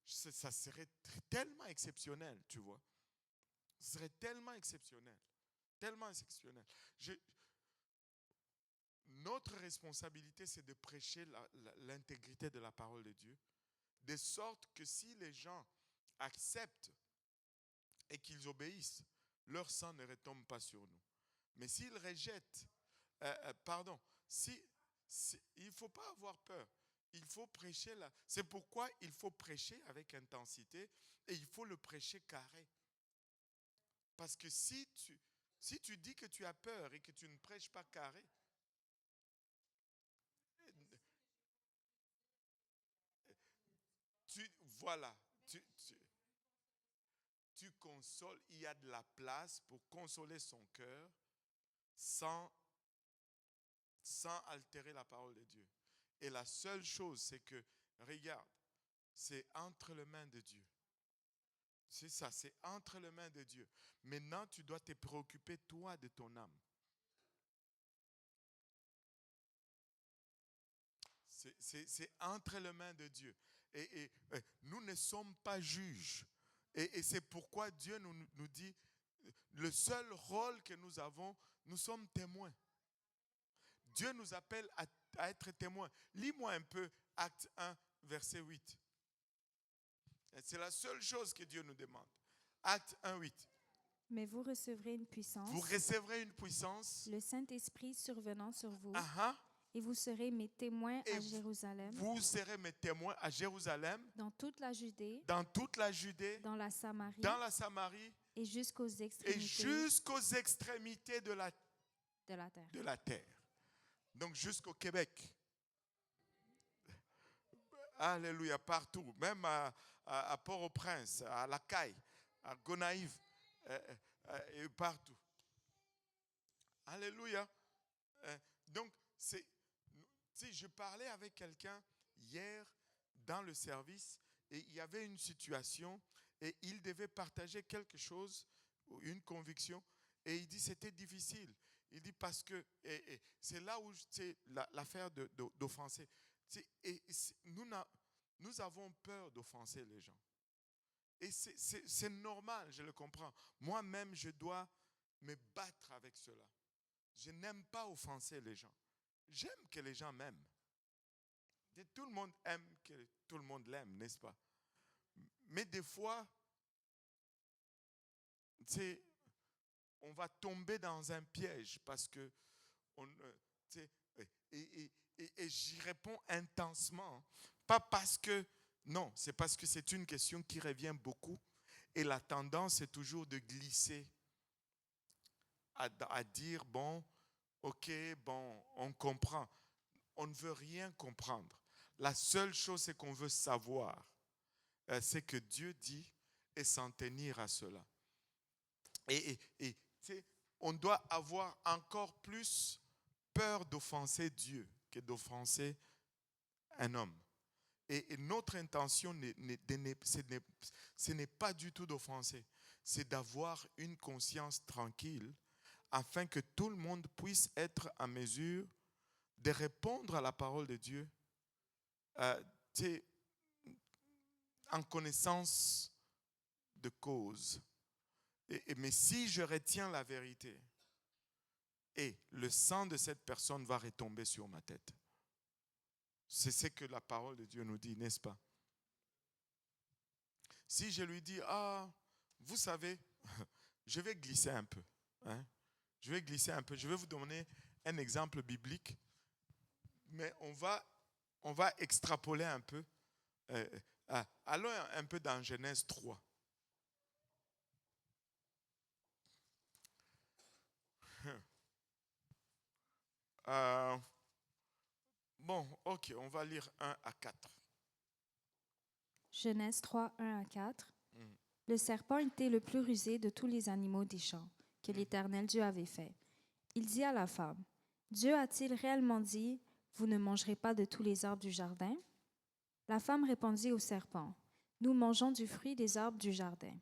Ça serait tellement exceptionnel, tu vois. Ce serait tellement exceptionnel. Tellement exceptionnel. Notre responsabilité, c'est de prêcher l'intégrité de la parole de Dieu, de sorte que si les gens acceptent et qu'ils obéissent, leur sang ne retombe pas sur nous. Mais s'ils rejettent, il ne faut pas avoir peur. Il faut prêcher là. C'est pourquoi il faut prêcher avec intensité et il faut le prêcher carré. Parce que si tu dis que tu as peur et que tu ne prêches pas carré, tu consoles, il y a de la place pour consoler son cœur sans altérer la parole de Dieu. Et la seule chose, c'est que, regarde, c'est entre les mains de Dieu. C'est ça, c'est entre les mains de Dieu. Maintenant, tu dois te préoccuper, toi, de ton âme. C'est entre les mains de Dieu. Et nous ne sommes pas juges. Et c'est pourquoi Dieu nous dit, le seul rôle que nous avons, nous sommes témoins. Dieu nous appelle à être témoins. Lis-moi un peu Acte 1, verset 8. C'est la seule chose que Dieu nous demande. Acte 1, 8. Mais vous recevrez une puissance. Vous recevrez une puissance. Le Saint-Esprit survenant sur vous. Uh-huh. Et vous serez mes témoins à Jérusalem. Vous serez mes témoins à Jérusalem. Dans toute la Judée. Dans toute la Judée. Dans la Samarie. Dans la Samarie. Et jusqu'aux extrémités. Et jusqu'aux extrémités de la terre. De la terre. Donc jusqu'au Québec. Alléluia, partout. Même à Port-au-Prince, à La Caille, à Gonaïve, et partout. Alléluia. Donc, je parlais avec quelqu'un hier dans le service et il y avait une situation et il devait partager quelque chose, une conviction, et il dit c'était difficile. Il dit parce que c'est là où c'est l'affaire d'offenser. Et nous avons peur d'offenser les gens. Et c'est normal, je le comprends. Moi-même, je dois me battre avec cela. Je n'aime pas offenser les gens. J'aime que les gens m'aiment. Tout le monde aime que tout le monde l'aime, n'est-ce pas? Mais des fois, on va tomber dans un piège parce que et j'y réponds intensement. Pas parce que, non, c'est parce que c'est une question qui revient beaucoup et la tendance est toujours de glisser à dire, bon, ok, bon, on comprend. On ne veut rien comprendre. La seule chose, c'est qu'on veut savoir. ce que Dieu dit et s'en tenir à cela. Et tu sais, on doit avoir encore plus peur d'offenser Dieu que d'offenser un homme. Et notre intention, ce n'est pas du tout d'offenser, c'est d'avoir une conscience tranquille afin que tout le monde puisse être en mesure de répondre à la parole de Dieu en connaissance de cause. Mais si je retiens la vérité, et le sang de cette personne va retomber sur ma tête. C'est ce que la parole de Dieu nous dit, n'est-ce pas? Si je lui dis, vous savez, je vais glisser un peu. Je vais glisser un peu. Je vais vous donner un exemple biblique, mais on va extrapoler un peu. Allons un peu dans Genèse 3. Bon, ok, on va lire 1 à 4. Genèse 3, 1 à 4. Le serpent était le plus rusé de tous les animaux des champs que l'Éternel Dieu avait fait. Il dit à la femme, Dieu a-t-il réellement dit, vous ne mangerez pas de tous les arbres du jardin? La femme répondit au serpent, nous mangeons du fruit des arbres du jardin.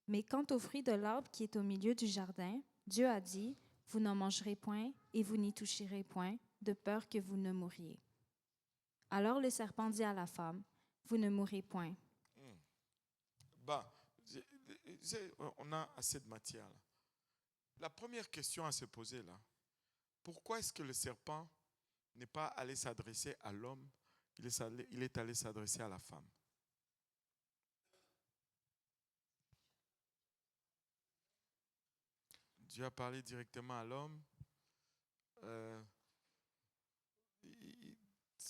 Mais quant au fruit de l'arbre qui est au milieu du jardin, Dieu a dit, vous n'en mangerez point et vous n'y toucherez point, de peur que vous ne mouriez. Alors le serpent dit à la femme, vous ne mourrez point. On a assez de matière là. La première question à se poser là, pourquoi est-ce que le serpent n'est pas allé s'adresser à l'homme, il est allé s'adresser à la femme? Dieu a parlé directement à l'homme.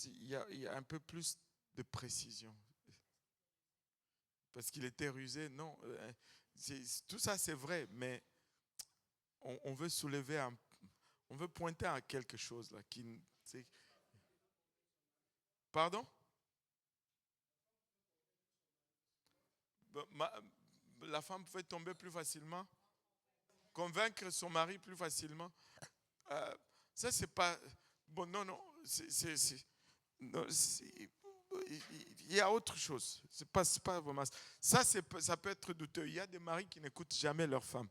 Il y a un peu plus de précision. Parce qu'il était rusé. Non, tout ça c'est vrai, mais on veut soulever, on veut pointer à quelque chose là. Pardon? La femme pouvait tomber plus facilement, convaincre son mari plus facilement. Ça c'est pas bon. Non, il y a autre chose. C'est pas vraiment ça. Ça peut être douteux. Il y a des maris qui n'écoutent jamais leur femme.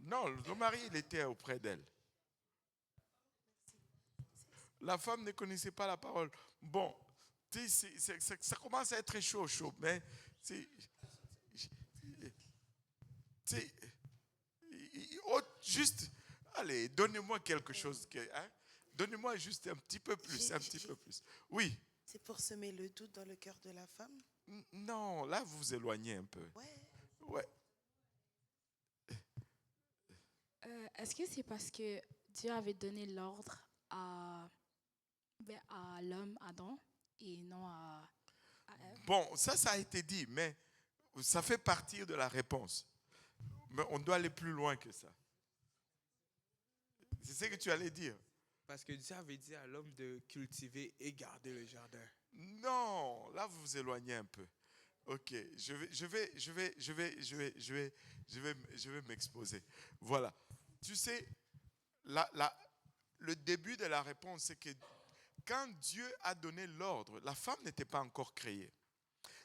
Non, le mari il était auprès d'elle. La femme ne connaissait pas la parole. Bon, ça commence à être chaud, mais juste, allez, donnez-moi quelque chose. Donnez-moi juste un petit peu plus, Oui. C'est pour semer le doute dans le cœur de la femme? Non, là vous vous éloignez un peu. Ouais. Est-ce que c'est parce que Dieu avait donné l'ordre à l'homme Adam et non à Ève? Bon, ça a été dit, mais ça fait partie de la réponse. Mais on doit aller plus loin que ça. C'est ce que tu allais dire. Parce que Dieu avait dit à l'homme de cultiver et garder le jardin. Non, là vous vous éloignez un peu. Ok, je vais m'exposer. Voilà. Tu sais, le début de la réponse, c'est que quand Dieu a donné l'ordre, la femme n'était pas encore créée.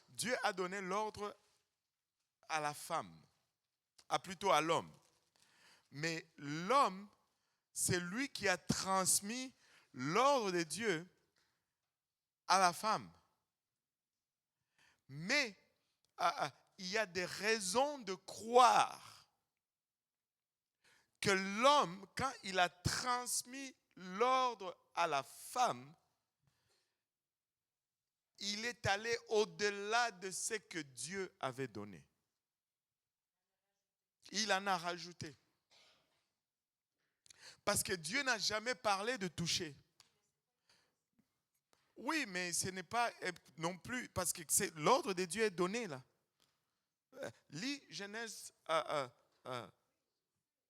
Dieu a donné l'ordre à la femme, plutôt à l'homme. Mais l'homme, c'est lui qui a transmis l'ordre de Dieu à la femme. Mais il y a des raisons de croire que l'homme, quand il a transmis l'ordre à la femme, il est allé au-delà de ce que Dieu avait donné. Il en a rajouté. Parce que Dieu n'a jamais parlé de toucher. Oui, mais ce n'est pas non plus, parce que l'ordre de Dieu est donné là. Lis Genèse.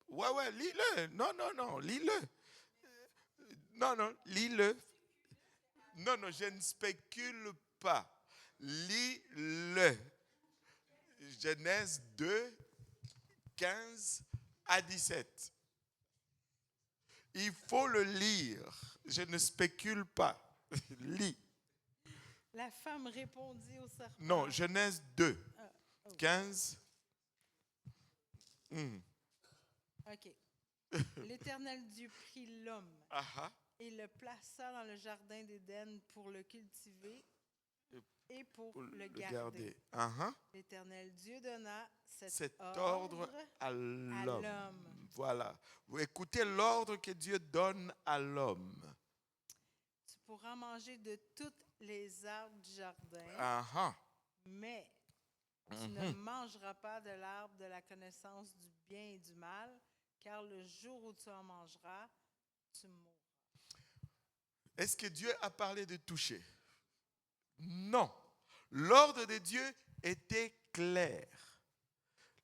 Ouais, lis-le. Non, lis-le. Non, non, lis-le. Non, non, je ne spécule pas. Lis-le. Genèse 2, 15 à 17. Il faut le lire. Je ne spécule pas. Lis. La femme répondit au serpent. Non, Genèse 2, Ok. 15. OK. L'Éternel Dieu prit l'homme Ah, et le plaça dans le jardin d'Éden pour le cultiver et pour le garder. L'Éternel Dieu donna cet ordre à à l'homme. l'homme. Voilà. Vous écoutez l'ordre que Dieu donne à l'homme. Tu pourras manger de toutes les arbres du jardin, mais tu ne mangeras pas de l'arbre de la connaissance du bien et du mal, car le jour où tu en mangeras, tu mourras. Est-ce que Dieu a parlé de toucher? Non. L'ordre de Dieu était clair.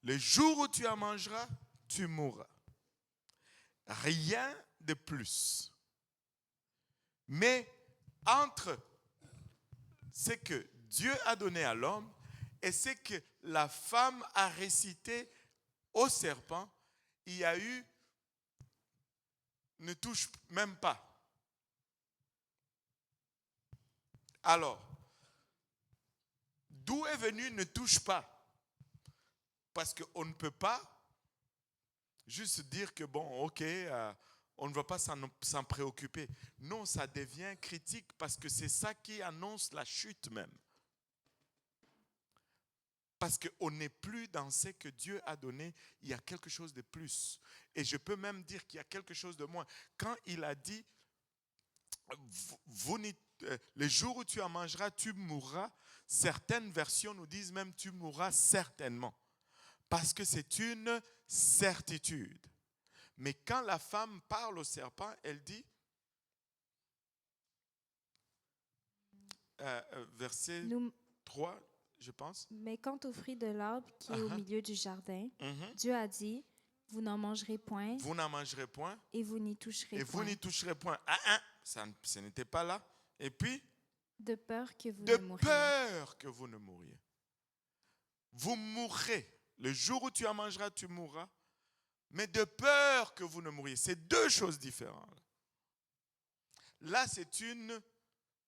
Le jour où tu en mangeras, tu mourras. Rien de plus. Mais entre ce que Dieu a donné à l'homme et ce que la femme a récité au serpent, il y a eu ne touche même pas. Alors, d'où est venu ne touche pas? Parce qu'on ne peut pas juste dire que bon, ok, on ne va pas s'en préoccuper. Non, ça devient critique parce que c'est ça qui annonce la chute même. Parce qu'on n'est plus dans ce que Dieu a donné, il y a quelque chose de plus. Et je peux même dire qu'il y a quelque chose de moins. Quand il a dit, le jour où tu en mangeras, tu mourras, certaines versions nous disent même tu mourras certainement. Parce que c'est une certitude. Mais quand la femme parle au serpent, elle dit, verset 3, je pense. Mais quant au fruit de l'arbre qui est au milieu du jardin, Dieu a dit, vous n'en mangerez point. Vous n'en mangerez point. Et vous n'y toucherez point. Et vous n'y toucherez point. Ce n'était pas là. Et puis, de peur que vous de ne mouriez. peur que vous ne mouriez. Vous mourrez. Le jour où tu en mangeras, tu mourras. Mais de peur que vous ne mouriez. C'est deux choses différentes. Là, c'est une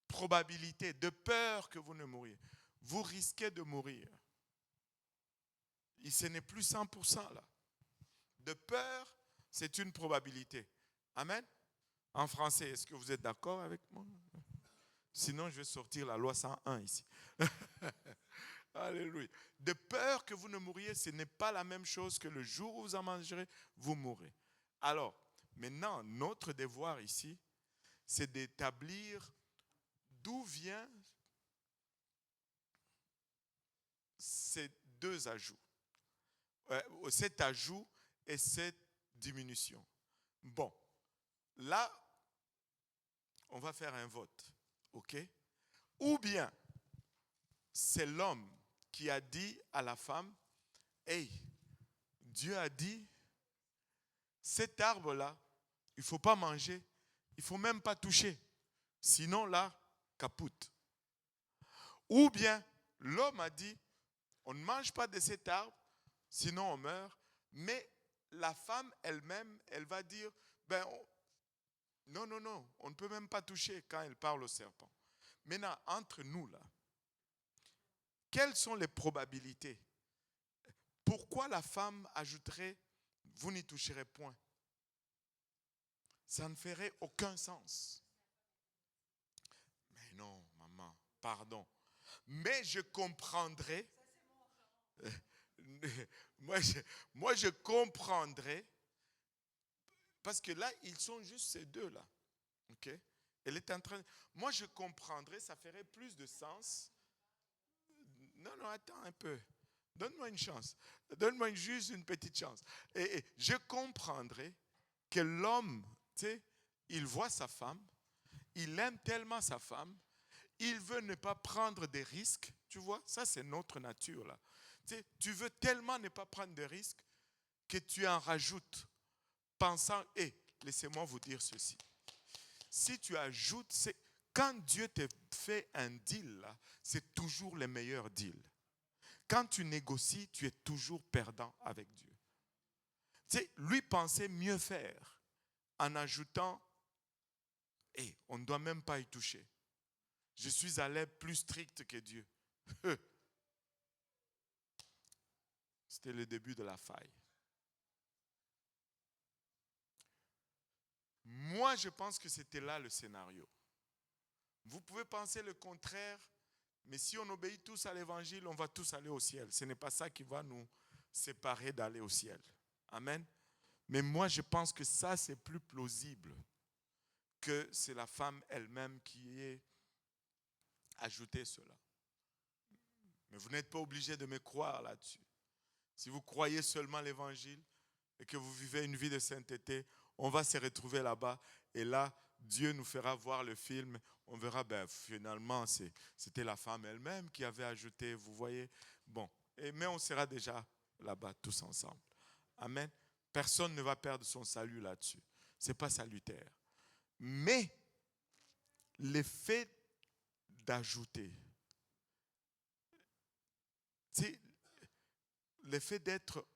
probabilité. De peur que vous ne mouriez. Vous risquez de mourir. Et ce n'est plus 100% là. De peur, c'est une probabilité. Amen. En français, est-ce que vous êtes d'accord avec moi? Sinon, je vais sortir la loi 101 ici. Alléluia. De peur que vous ne mouriez, ce n'est pas la même chose que le jour où vous en mangerez, vous mourrez. Alors, maintenant, notre devoir ici, c'est d'établir d'où vient ces deux ajouts. Cet ajout et cette diminution. Bon, là, on va faire un vote, ok? Ou bien, c'est l'homme qui a dit à la femme, hey, Dieu a dit, cet arbre-là, il ne faut pas manger, il ne faut même pas toucher, sinon là, capoute. Ou bien, l'homme a dit, on ne mange pas de cet arbre, sinon on meurt, mais la femme elle-même, elle va dire, non, on ne peut même pas toucher quand elle parle au serpent. Maintenant, entre nous là, quelles sont les probabilités? Pourquoi la femme ajouterait, vous n'y toucherez point? Ça ne ferait aucun sens. Mais non, maman, pardon. Mais je comprendrais. Moi, je comprendrais. Parce que là, ils sont juste ces deux-là. Ok? Elle est en train. Moi, je comprendrais, ça ferait plus de sens. Non, attends un peu. Donne-moi une chance. Donne-moi juste une petite chance. Et je comprendrais que l'homme, tu sais, il voit sa femme, il aime tellement sa femme, il veut ne pas prendre des risques. Tu vois, ça c'est notre nature là. Tu sais, tu veux tellement ne pas prendre de risques que tu en rajoutes, pensant, laissez-moi vous dire ceci. si tu ajoutes, quand Dieu te fait un deal, là, c'est toujours le meilleur deal. Quand tu négocies, tu es toujours perdant avec Dieu. Tu sais, lui pensait mieux faire en ajoutant, on ne doit même pas y toucher. Je suis allé plus strict que Dieu. C'était le début de la faille. Moi, je pense que c'était là le scénario. Vous pouvez penser le contraire, mais si on obéit tous à l'évangile, on va tous aller au ciel. Ce n'est pas ça qui va nous séparer d'aller au ciel. Amen. Mais moi, je pense que ça, c'est plus plausible que c'est la femme elle-même qui ait ajouté cela. Mais vous n'êtes pas obligé de me croire là-dessus. Si vous croyez seulement l'évangile et que vous vivez une vie de sainteté, on va se retrouver là-bas et là, Dieu nous fera voir le film. On verra, finalement, c'était la femme elle-même qui avait ajouté, vous voyez. Bon, mais on sera déjà là-bas tous ensemble. Amen. Personne ne va perdre son salut là-dessus. Ce n'est pas salutaire. Mais l'effet d'ajouter, c'est l'effet d'être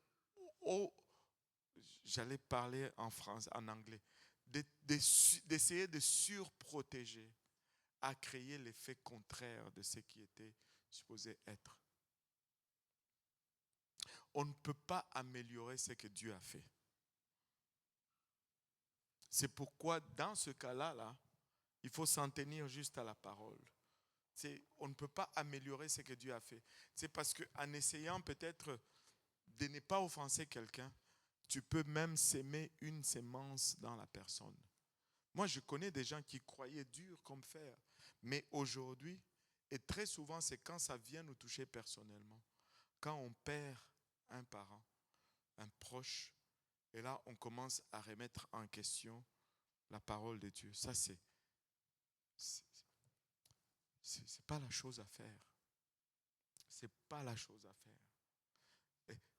j'allais parler en anglais, d'essayer de surprotéger, a créé l'effet contraire de ce qui était supposé être. On ne peut pas améliorer ce que Dieu a fait. C'est pourquoi dans ce cas-là, il faut s'en tenir juste à la parole. On ne peut pas améliorer ce que Dieu a fait. C'est parce qu'en essayant peut-être de ne pas offenser quelqu'un, tu peux même s'aimer une sémence dans la personne. Moi, je connais des gens qui croyaient dur comme fer, mais aujourd'hui, et très souvent, c'est quand ça vient nous toucher personnellement, quand on perd un parent, un proche, et là, on commence à remettre en question la parole de Dieu. Ça, c'est pas la chose à faire. C'est pas la chose à faire.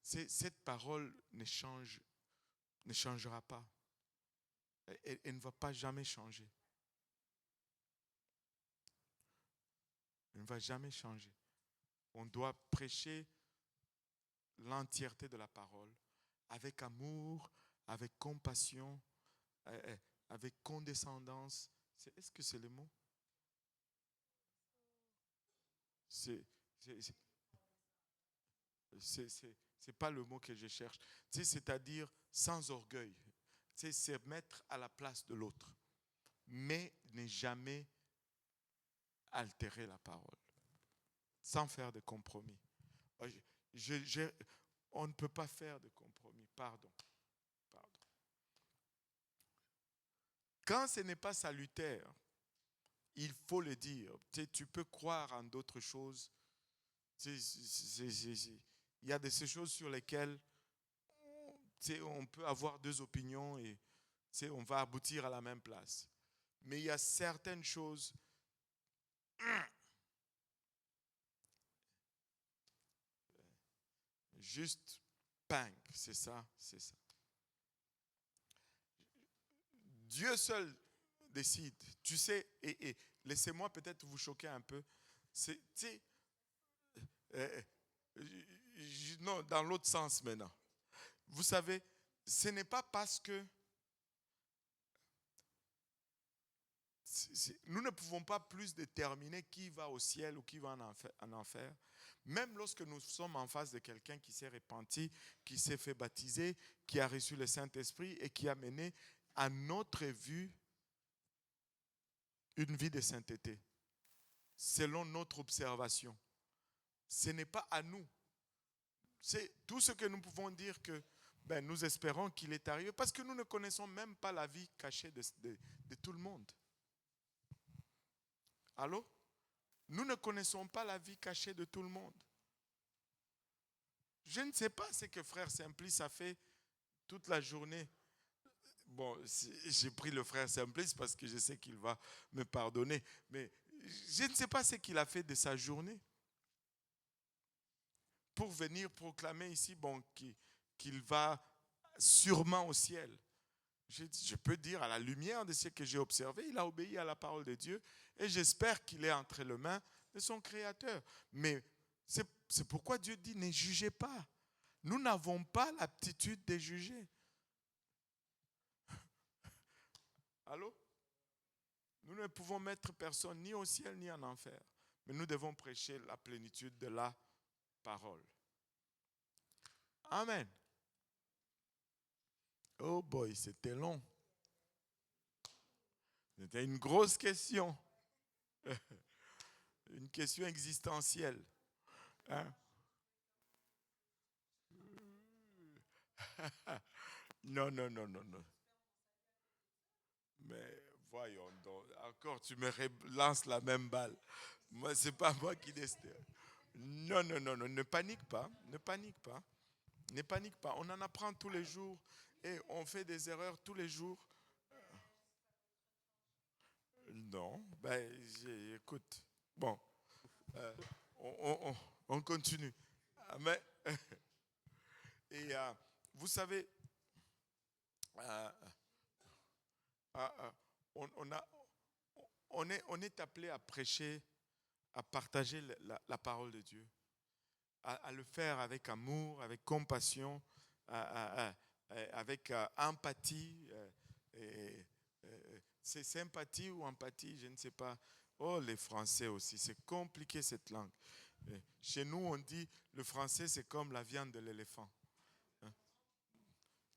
Cette parole ne changera pas. Elle ne va pas jamais changer. Elle ne va jamais changer. On doit prêcher l'entièreté de la parole avec amour, avec compassion, avec condescendance. Est-ce que c'est le mot? C'est pas le mot que je cherche. C'est-à-dire sans orgueil. C'est mettre à la place de l'autre. Mais ne jamais altérer la parole. Sans faire de compromis. On ne peut pas faire de compromis. Pardon. Quand ce n'est pas salutaire, il faut le dire. Tu peux croire en d'autres choses. Il y a ces choses sur lesquelles on peut avoir deux opinions et on va aboutir à la même place. Mais il y a certaines choses. Juste bang, c'est ça. Dieu seul décide. Tu sais, et laissez-moi peut-être vous choquer un peu. Non, dans l'autre sens maintenant. Vous savez, ce n'est pas parce que nous ne pouvons pas plus déterminer qui va au ciel ou qui va en enfer. Même lorsque nous sommes en face de quelqu'un qui s'est repenti, qui s'est fait baptiser, qui a reçu le Saint-Esprit et qui a mené à notre vue une vie de sainteté, selon notre observation. Ce n'est pas à nous. C'est tout ce que nous pouvons dire que nous espérons qu'il est arrivé parce que nous ne connaissons même pas la vie cachée de tout le monde. Allô? Nous ne connaissons pas la vie cachée de tout le monde. Je ne sais pas ce que frère Simplice a fait toute la journée. Bon, j'ai pris le frère Simplice parce que je sais qu'il va me pardonner. Mais je ne sais pas ce qu'il a fait de sa journée pour venir proclamer ici qu'il va sûrement au ciel. Je peux dire, à la lumière de ce que j'ai observé, il a obéi à la parole de Dieu et j'espère qu'il est entre les mains de son Créateur. Mais c'est pourquoi Dieu dit, ne jugez pas. Nous n'avons pas l'aptitude de juger. Allô? Nous ne pouvons mettre personne ni au ciel ni en enfer. Mais nous devons prêcher la plénitude de la parole. Amen. Oh boy, c'était long. C'était une grosse question. Une question existentielle. Hein? Non. Mais voyons donc, encore tu me lances la même balle. Moi, c'est pas moi qui décide. Non, ne panique pas, ne panique pas. Ne panique pas, on en apprend tous les jours et on fait des erreurs tous les jours. Non, écoute, bon, on continue. Mais, et vous savez, on est appelé à prêcher, à partager la parole de Dieu, à le faire avec amour, avec compassion, avec empathie. C'est sympathie ou empathie, je ne sais pas. Oh, les Français aussi, c'est compliqué cette langue. Chez nous, on dit le français, c'est comme la viande de l'éléphant.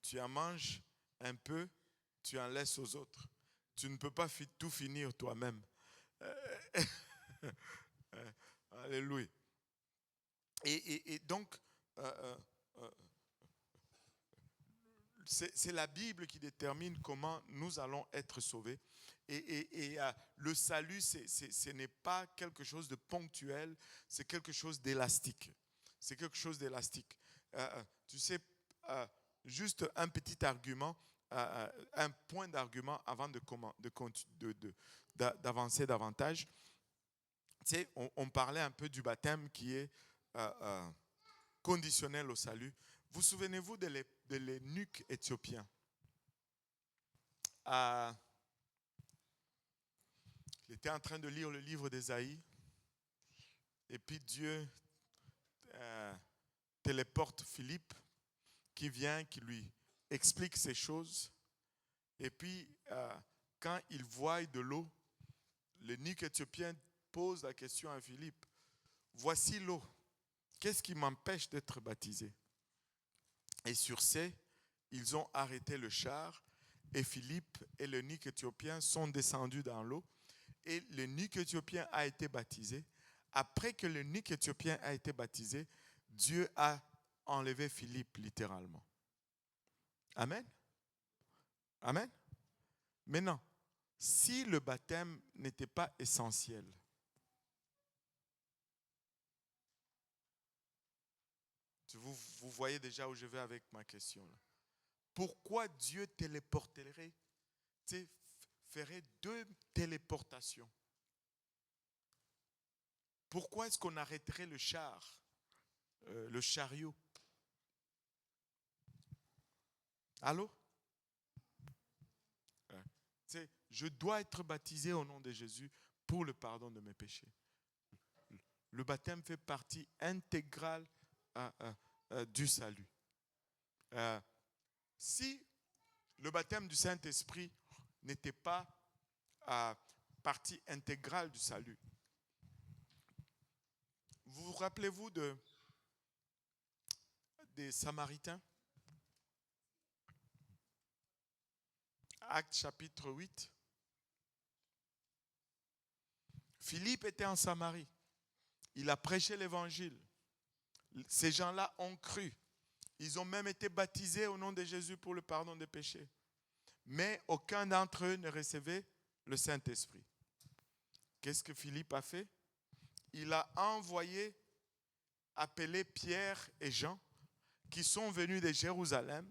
Tu en manges un peu, tu en laisses aux autres. Tu ne peux pas tout finir toi-même. Alléluia. Et donc, c'est la Bible qui détermine comment nous allons être sauvés. Et le salut, ce n'est pas quelque chose de ponctuel, c'est quelque chose d'élastique. C'est quelque chose d'élastique. Tu sais, juste un petit argument, un point d'argument avant d'avancer davantage. Tu sais, on parlait un peu du baptême qui est conditionnel au salut. Vous souvenez-vous de l'eunuque éthiopien? Il était en train de lire le livre d'Ésaïe et puis Dieu téléporte Philippe qui vient, qui lui explique ces choses. Et puis, quand il voit de l'eau, l'eunuque éthiopien pose la question à Philippe. Voici l'eau. Qu'est-ce qui m'empêche d'être baptisé? Et sur ce, ils ont arrêté le char et Philippe et l'eunuque éthiopien sont descendus dans l'eau et l'eunuque éthiopien a été baptisé. Après que l'eunuque éthiopien a été baptisé, Dieu a enlevé Philippe littéralement. Amen. Amen. Maintenant, si le baptême n'était pas essentiel, vous voyez déjà où je vais avec ma question là. Pourquoi Dieu téléporterait, ferait 2 téléportations? Pourquoi est-ce qu'on arrêterait le chariot? Allô? Je dois être baptisé au nom de Jésus pour le pardon de mes péchés. Le baptême fait partie intégrale du salut. Si le baptême du Saint-Esprit n'était pas partie intégrale du salut, vous rappelez-vous des Samaritains? Actes chapitre 8. Philippe était en Samarie. Il a prêché l'évangile. Ces gens-là ont cru. Ils ont même été baptisés au nom de Jésus pour le pardon des péchés. Mais aucun d'entre eux ne recevait le Saint-Esprit. Qu'est-ce que Philippe a fait? Il a envoyé appeler Pierre et Jean qui sont venus de Jérusalem.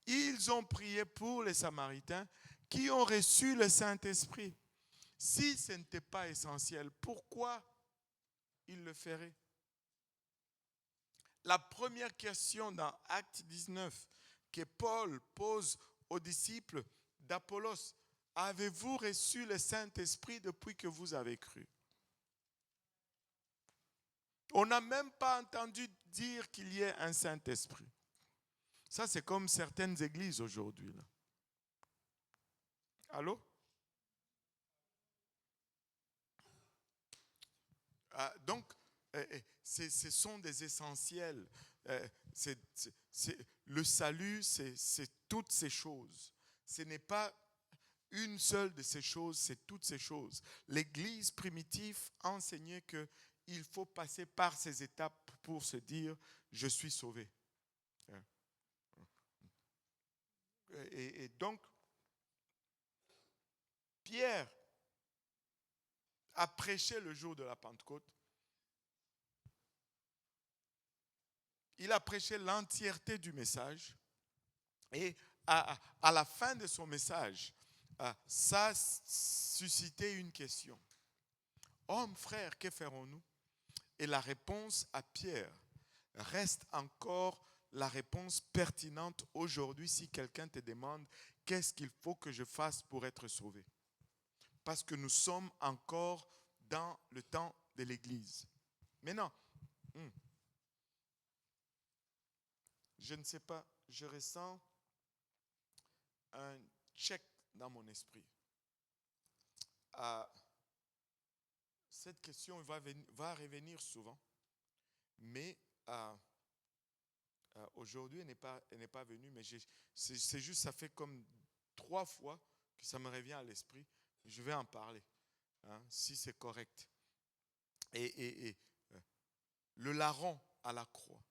Ils ont prié pour les Samaritains qui ont reçu le Saint-Esprit. Si ce n'était pas essentiel, pourquoi ils le feraient? La première question dans Acte 19 que Paul pose aux disciples d'Apollos, avez-vous reçu le Saint-Esprit depuis que vous avez cru? On n'a même pas entendu dire qu'il y ait un Saint-Esprit. Ça, c'est comme certaines églises aujourd'hui. Là. Allô? Donc, ce sont des essentiels. Le salut, c'est toutes ces choses. Ce n'est pas une seule de ces choses, c'est toutes ces choses. L'Église primitive enseignait qu'il faut passer par ces étapes pour se dire « je suis sauvé ». Et donc, Pierre a prêché le jour de la Pentecôte. Il a prêché l'entièreté du message. Et à la fin de son message, ça a suscité une question. Hommes, frères, que ferons-nous? Et la réponse à Pierre reste encore la réponse pertinente aujourd'hui si quelqu'un te demande qu'est-ce qu'il faut que je fasse pour être sauvé. Parce que nous sommes encore dans le temps de l'Église. Maintenant, je ne sais pas, je ressens un check dans mon esprit. Cette question va revenir souvent, mais aujourd'hui, elle n'est pas venue, mais c'est juste, ça fait comme 3 fois que ça me revient à l'esprit. Je vais en parler, si c'est correct. Et le larron à la croix.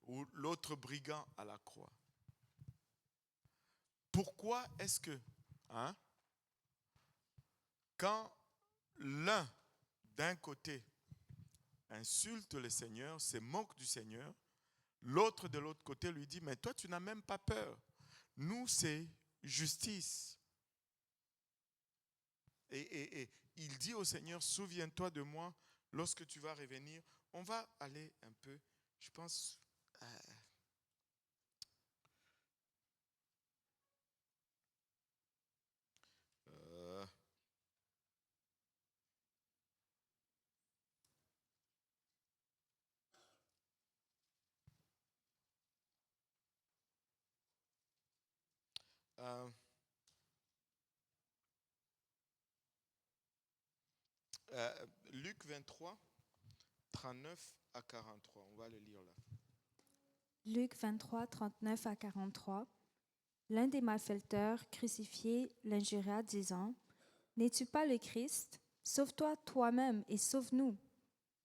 Ou l'autre brigand à la croix. Pourquoi est-ce que, quand l'un d'un côté insulte le Seigneur, se moque du Seigneur, l'autre de l'autre côté lui dit, mais toi tu n'as même pas peur. Nous c'est justice. Et il dit au Seigneur, souviens-toi de moi lorsque tu vas revenir. On va aller un peu, je pense, Luc 23, 39 à 43. On va le lire là. Luc 23, 39 à 43. L'un des malfaiteurs crucifiés l'injuria, disant, « N'es-tu pas le Christ? Sauve-toi toi-même et sauve-nous. »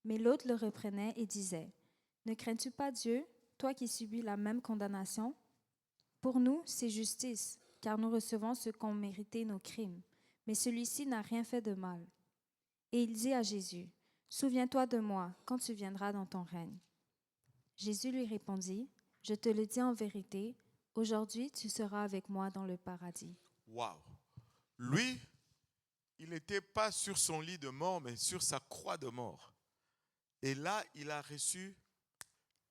Mais l'autre le reprenait et disait, « Ne crains-tu pas Dieu, toi qui subis la même condamnation? Pour nous, c'est justice, car nous recevons ce qu'ont mérité nos crimes. Mais celui-ci n'a rien fait de mal. » Et il dit à Jésus, « Souviens-toi de moi quand tu viendras dans ton règne. » Jésus lui répondit, « Je te le dis en vérité, aujourd'hui tu seras avec moi dans le paradis. » Waouh! Lui, il n'était pas sur son lit de mort, mais sur sa croix de mort. Et là, il a reçu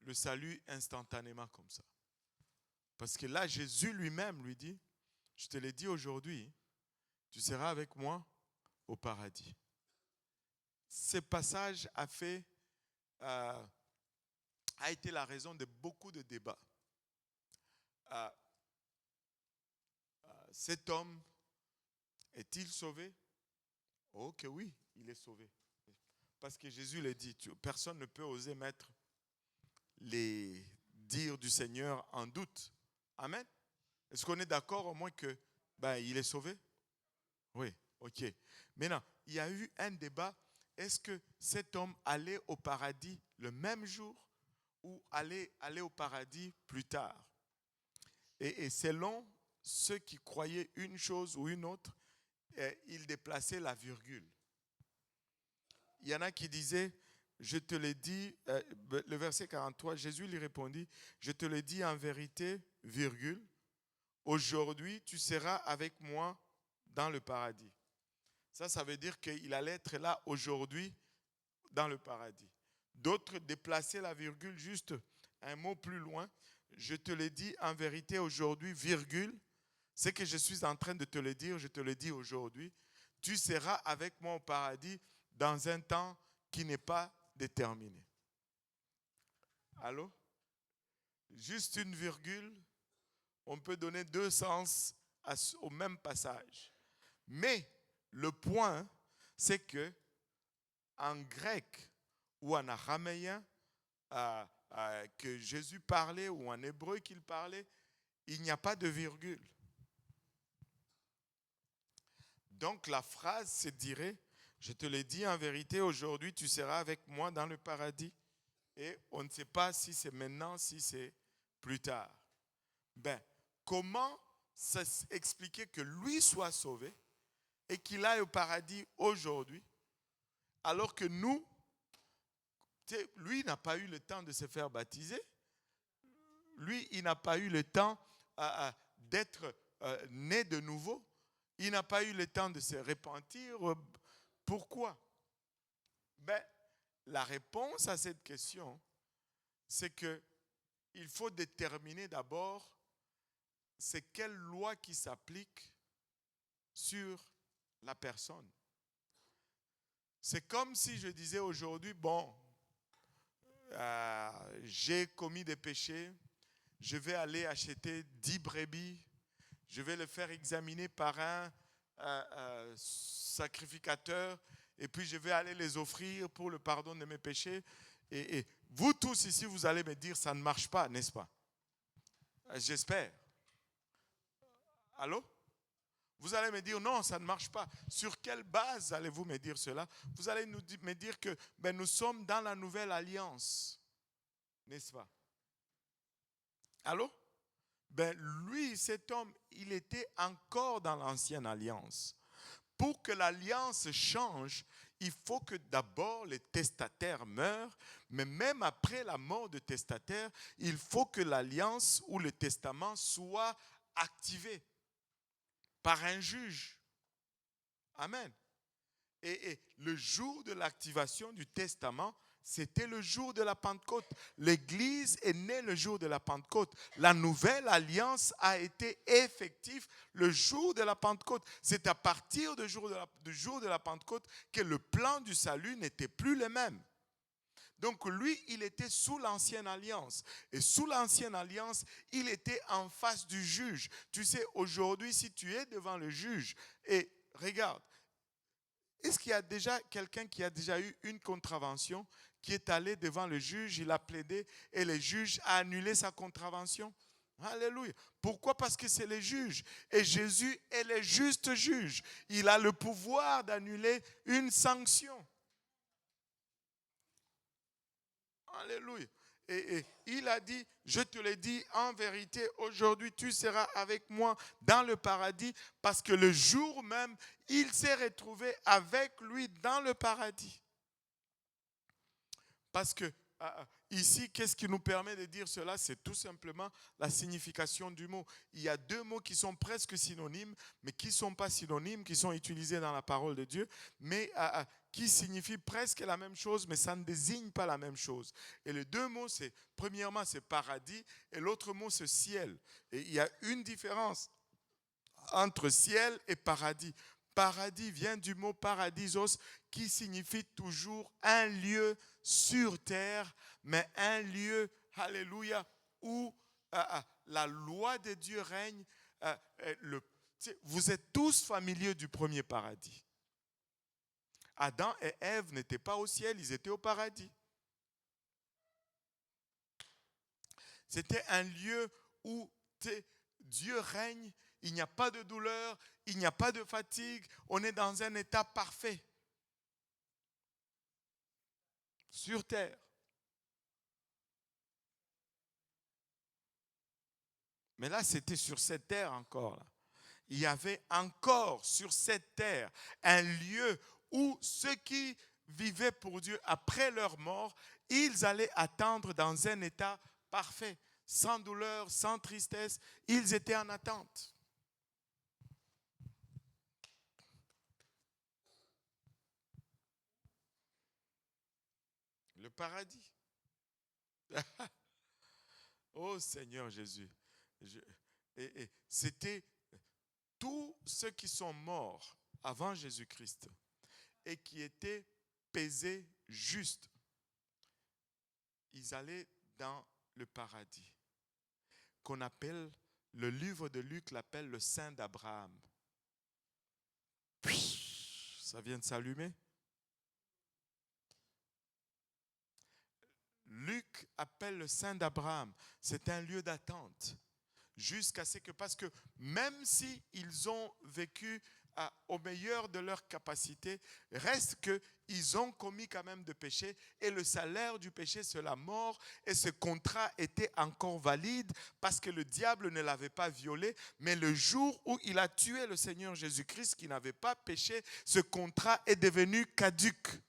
le salut instantanément comme ça. Parce que là, Jésus lui-même lui dit, « Je te l'ai dit aujourd'hui, tu seras avec moi au paradis. » Ce passage a été la raison de beaucoup de débats. Cet homme est-il sauvé? Oh que oui, il est sauvé. Parce que Jésus l'a dit, personne ne peut oser mettre les dires du Seigneur en doute. Amen. Est-ce qu'on est d'accord au moins que il est sauvé? Oui, ok. Maintenant, il y a eu un débat. Est-ce que cet homme allait au paradis le même jour ou allait au paradis plus tard? Et selon ceux qui croyaient une chose ou une autre, il déplaçait la virgule. Il y en a qui disaient, je te l'ai dit, le verset 43, Jésus lui répondit, je te le dis en vérité, virgule, aujourd'hui tu seras avec moi dans le paradis. Ça veut dire qu'il allait être là aujourd'hui dans le paradis. D'autres déplaçaient la virgule juste un mot plus loin. Je te l'ai dit en vérité aujourd'hui, virgule. Ce que je suis en train de te le dire, je te le dis aujourd'hui. Tu seras avec moi au paradis dans un temps qui n'est pas déterminé. Allô? Juste une virgule, on peut donner deux sens au même passage. Mais le point, c'est que en grec ou en araméen que Jésus parlait ou en hébreu qu'il parlait, il n'y a pas de virgule. Donc la phrase se dirait, je te l'ai dit en vérité, aujourd'hui tu seras avec moi dans le paradis. Et on ne sait pas si c'est maintenant, si c'est plus tard. Ben, comment expliquer que lui soit sauvé et qu'il aille au paradis aujourd'hui, alors que nous, lui n'a pas eu le temps de se faire baptiser, lui il n'a pas eu le temps d'être né de nouveau, il n'a pas eu le temps de se repentir. Pourquoi? Ben, la réponse à cette question, c'est qu'il faut déterminer d'abord c'est quelle loi qui s'applique sur la personne. C'est comme si je disais aujourd'hui, bon, j'ai commis des péchés, je vais aller acheter 10 brebis, je vais le faire examiner par un sacrificateur, et puis je vais aller les offrir pour le pardon de mes péchés. Et vous tous ici, vous allez me dire, ça ne marche pas, n'est-ce pas? J'espère. Allô? Vous allez me dire, non, ça ne marche pas. Sur quelle base allez-vous me dire cela? Vous allez me dire que nous sommes dans la nouvelle alliance, n'est-ce pas? Allô? Lui, cet homme, il était encore dans l'ancienne alliance. Pour que l'alliance change, il faut que d'abord les testataires meurent, mais même après la mort du testataire, il faut que l'alliance ou le testament soit activé par un juge. Amen. Et le jour de l'activation du testament, c'était le jour de la Pentecôte. L'Église est née le jour de la Pentecôte. La nouvelle alliance a été effective le jour de la Pentecôte. C'est à partir du jour de la Pentecôte que le plan du salut n'était plus le même. Donc lui, il était sous l'ancienne alliance. Et sous l'ancienne alliance, il était en face du juge. Tu sais, aujourd'hui, si tu es devant le juge, et regarde, est-ce qu'il y a déjà quelqu'un qui a déjà eu une contravention, qui est allé devant le juge, il a plaidé et le juge a annulé sa contravention? Alléluia. Pourquoi? Parce que c'est le juge. Et Jésus est le juste juge. Il a le pouvoir d'annuler une sanction. Alléluia. Et il a dit, je te l'ai dit en vérité, aujourd'hui tu seras avec moi dans le paradis, parce que le jour même, il s'est retrouvé avec lui dans le paradis. Parce que ici, qu'est-ce qui nous permet de dire cela? C'est tout simplement la signification du mot. Il y a deux mots qui sont presque synonymes, mais qui ne sont pas synonymes, qui sont utilisés dans la parole de Dieu, mais qui signifient presque la même chose, mais ça ne désigne pas la même chose. Et les deux mots, premièrement, c'est paradis, et l'autre mot, c'est ciel. Et il y a une différence entre ciel et paradis. Paradis vient du mot paradisos, qui signifie toujours un lieu sur terre, mais un lieu, alléluia, où la loi de Dieu règne. Vous êtes tous familiers du premier paradis. Adam et Ève n'étaient pas au ciel, ils étaient au paradis. C'était un lieu où Dieu règne, il n'y a pas de douleur, il n'y a pas de fatigue, on est dans un état parfait. Sur terre. Mais là, c'était sur cette terre encore. Là. Il y avait encore sur cette terre un lieu où ceux qui vivaient pour Dieu après leur mort, ils allaient attendre dans un état parfait, sans douleur, sans tristesse. Ils étaient en attente. Le paradis. Oh Seigneur Jésus. Et c'était tous ceux qui sont morts avant Jésus-Christ et qui étaient pesés justes. Ils allaient dans le paradis, qu'on appelle, le livre de Luc l'appelle le Saint d'Abraham. Ça vient de s'allumer. Luc appelle le Saint d'Abraham. C'est un lieu d'attente. Jusqu'à ce que, parce que même si ils ont vécu au meilleur de leur capacité, reste qu'ils ont commis quand même de péché et le salaire du péché c'est la mort et ce contrat était encore valide parce que le diable ne l'avait pas violé, mais le jour où il a tué le Seigneur Jésus-Christ qui n'avait pas péché, ce contrat est devenu caduc.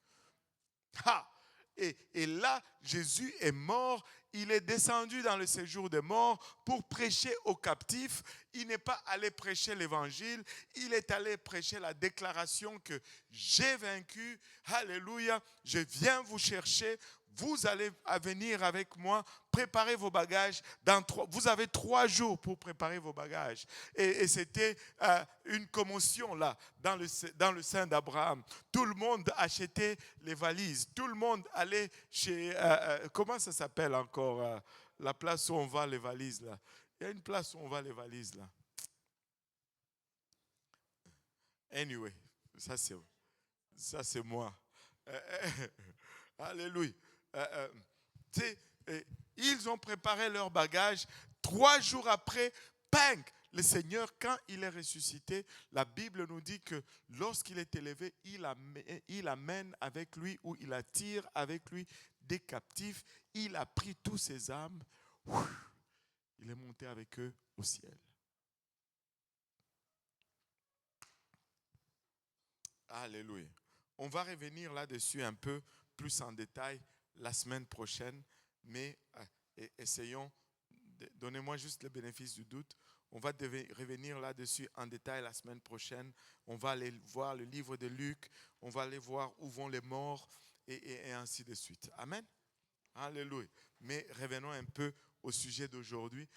Et là, Jésus est mort, il est descendu dans le séjour des morts pour prêcher aux captifs. Il n'est pas allé prêcher l'évangile, il est allé prêcher la déclaration que j'ai vaincu. Alléluia, je viens vous chercher. Vous allez venir avec moi, préparez vos bagages. Vous avez 3 jours pour préparer vos bagages. Et c'était une commotion là, dans le sein d'Abraham. Tout le monde achetait les valises. Tout le monde allait chez... comment ça s'appelle encore la place où on vend les valises là? Il y a une place où on vend les valises là. Anyway, ça c'est moi. Alléluia. Ils ont préparé leur bagage. 3 jours après, bang, le Seigneur, quand il est ressuscité, la Bible nous dit que lorsqu'il est élevé, il amène avec lui ou il attire avec lui des captifs. Il a pris tous ses âmes. Il est monté avec eux au ciel. Alléluia. On va revenir là-dessus un peu plus en détail la semaine prochaine, mais essayons, donnez-moi juste le bénéfice du doute. On va revenir là-dessus en détail la semaine prochaine. On va aller voir le livre de Luc, on va aller voir où vont les morts et ainsi de suite. Amen. Alléluia. Mais revenons un peu au sujet d'aujourd'hui.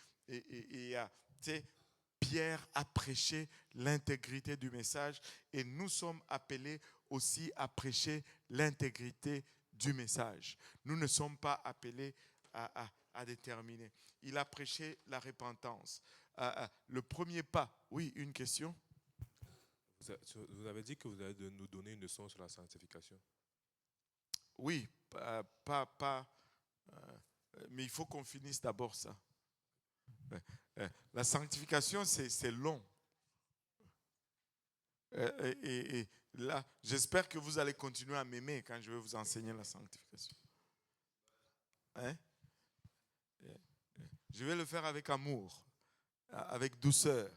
Pierre a prêché l'intégrité du message et nous sommes appelés aussi à prêcher l'intégrité du message. Nous ne sommes pas appelés à déterminer. Il a prêché la repentance. Le premier pas, oui, une question? Vous avez dit que vous allez nous donner une leçon sur la sanctification. Oui, mais il faut qu'on finisse d'abord ça. La sanctification, c'est long. Et là, j'espère que vous allez continuer à m'aimer quand je vais vous enseigner la sanctification. Hein? Je vais le faire avec amour, avec douceur.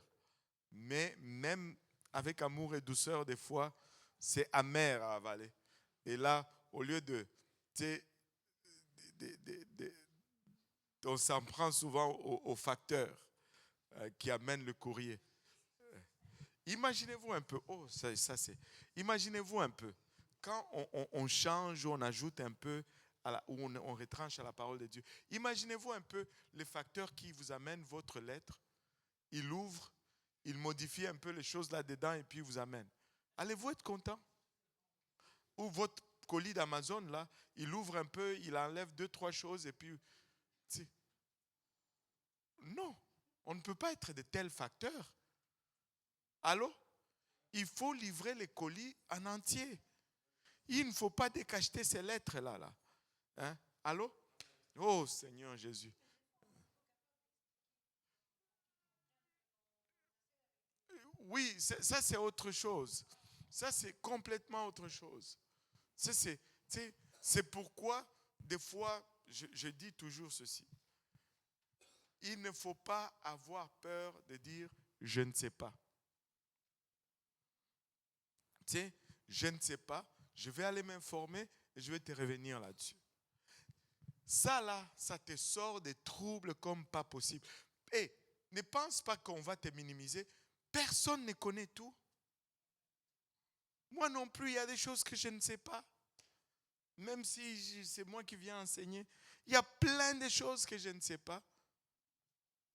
Mais même avec amour et douceur, des fois, c'est amer à avaler. Et là, au lieu on s'en prend souvent aux facteurs qui amènent le courrier. Imaginez-vous un peu, imaginez-vous un peu, quand on change ou on ajoute un peu, ou on retranche à la parole de Dieu, imaginez-vous un peu les facteurs qui vous amènent votre lettre, il ouvre, il modifie un peu les choses là-dedans et puis il vous amène. Allez-vous être content? Ou votre colis d'Amazon, là, il ouvre un peu, il enlève 2-3 choses et puis... Non, on ne peut pas être de tels facteurs. Allô? Il faut livrer les colis en entier. Il ne faut pas décacheter ces lettres-là. Là. Hein? Allô? Oh Seigneur Jésus. Oui, ça c'est autre chose. Ça c'est complètement autre chose. C'est pourquoi, des fois, je dis toujours ceci. Il ne faut pas avoir peur de dire « je ne sais pas ». Tu sais, je ne sais pas, je vais aller m'informer et je vais te revenir là-dessus. Ça là, ça te sort des troubles comme pas possible. Et ne pense pas qu'on va te minimiser. Personne ne connaît tout. Moi non plus, il y a des choses que je ne sais pas. Même si c'est moi qui viens enseigner. Il y a plein de choses que je ne sais pas.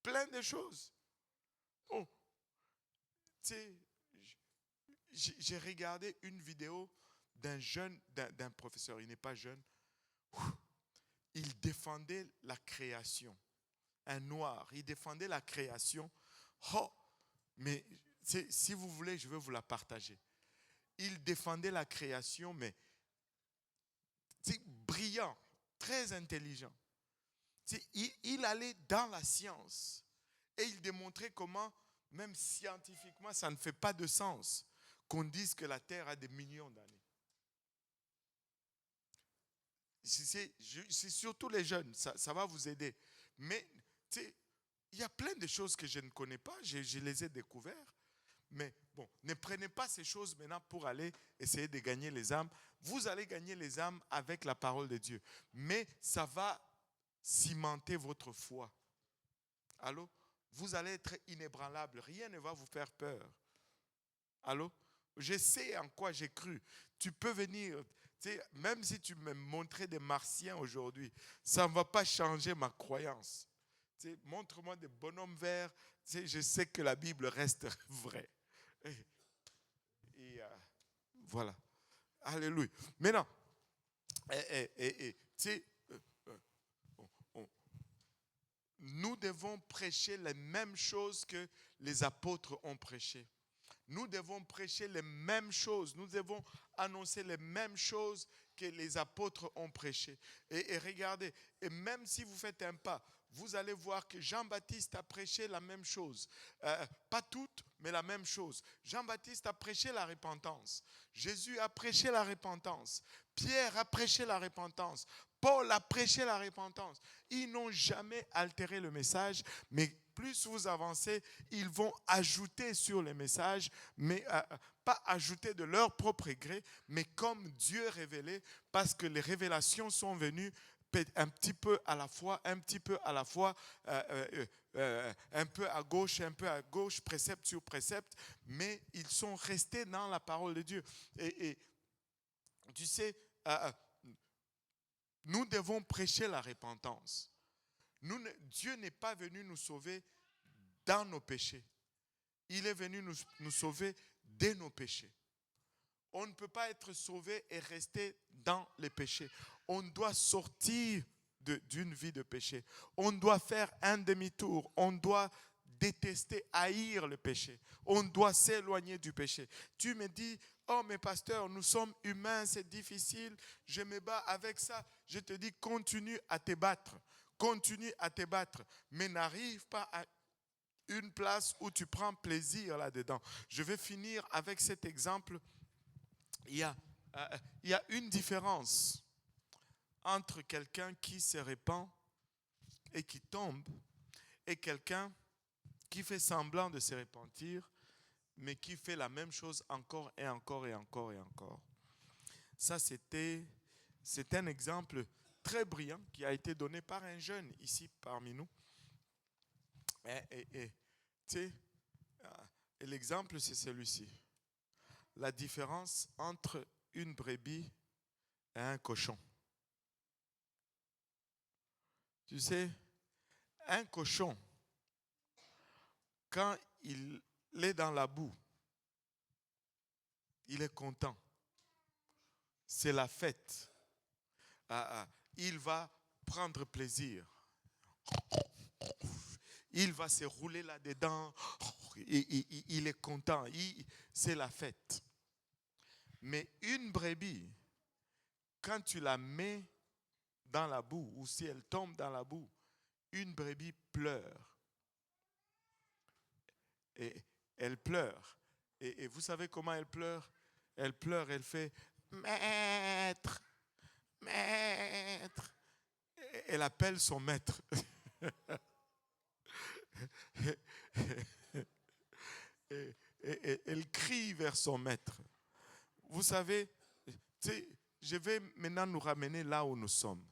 plein de choses. Oh, tu sais, j'ai regardé une vidéo d'un professeur, il n'est pas jeune. Il défendait la création. Un noir, il défendait la création. Oh, mais si vous voulez, je vais vous la partager. Il défendait la création, mais c'est brillant, très intelligent. Il allait dans la science et il démontrait comment, même scientifiquement, ça ne fait pas de sens qu'on dise que la Terre a des millions d'années. C'est surtout les jeunes, ça va vous aider. Mais il y a plein de choses que je ne connais pas, je les ai découvertes. Mais bon, ne prenez pas ces choses maintenant pour aller essayer de gagner les âmes. Vous allez gagner les âmes avec la parole de Dieu. Mais ça va cimenter votre foi. Allô? Vous allez être inébranlable. Rien ne va vous faire peur. Allô? Je sais en quoi j'ai cru. Tu peux venir, même si tu me montrais des martiens aujourd'hui, ça ne va pas changer ma croyance. Montre-moi des bonhommes verts. Je sais que la Bible reste vraie. Et voilà. Alléluia. Maintenant, nous devons prêcher les mêmes choses que les apôtres ont prêché. Nous devons prêcher les mêmes choses. Nous devons annoncer les mêmes choses que les apôtres ont prêché. Et regardez, et même si vous faites un pas, vous allez voir que Jean-Baptiste a prêché la même chose. Pas toutes, mais la même chose. Jean-Baptiste a prêché la repentance. Jésus a prêché la repentance. Pierre a prêché la repentance. Paul a prêché la repentance. Ils n'ont jamais altéré le message, mais plus vous avancez, ils vont ajouter sur le message, mais pas ajouter de leur propre gré, mais comme Dieu révélé, parce que les révélations sont venues un petit peu à la fois, un petit peu à la fois, un peu à gauche, précepte sur précepte, mais ils sont restés dans la parole de Dieu. Et tu sais, nous devons prêcher la repentance. Dieu n'est pas venu nous sauver dans nos péchés. Il est venu nous sauver de nos péchés. On ne peut pas être sauvé et rester dans les péchés. On doit sortir d'une vie de péché. On doit faire un demi-tour. On doit détester, haïr le péché. On doit s'éloigner du péché. Tu me dis, oh mais pasteur, nous sommes humains, c'est difficile, je me bats avec ça. Je te dis, continue à te battre. Continue à te battre. Mais n'arrive pas à une place où tu prends plaisir là-dedans. Je vais finir avec cet exemple. Il y a une différence entre quelqu'un qui se répand et qui tombe et quelqu'un qui fait semblant de se repentir mais qui fait la même chose encore et encore et encore et encore. Ça, c'est un exemple très brillant qui a été donné par un jeune ici parmi nous. Et l'exemple, c'est celui-ci. La différence entre une brebis et un cochon. Tu sais, un cochon, quand il est dans la boue, il est content. C'est la fête. Il va prendre plaisir. Il va se rouler là-dedans. Il est content. C'est la fête. Mais une brebis, quand tu la mets dans la boue, ou si elle tombe dans la boue, une brebis pleure. Et elle pleure. Et vous savez comment elle pleure? Elle pleure, elle fait « Maître, maître ». Elle appelle son maître. Et elle crie vers son maître. Vous savez, je vais maintenant nous ramener là où nous sommes.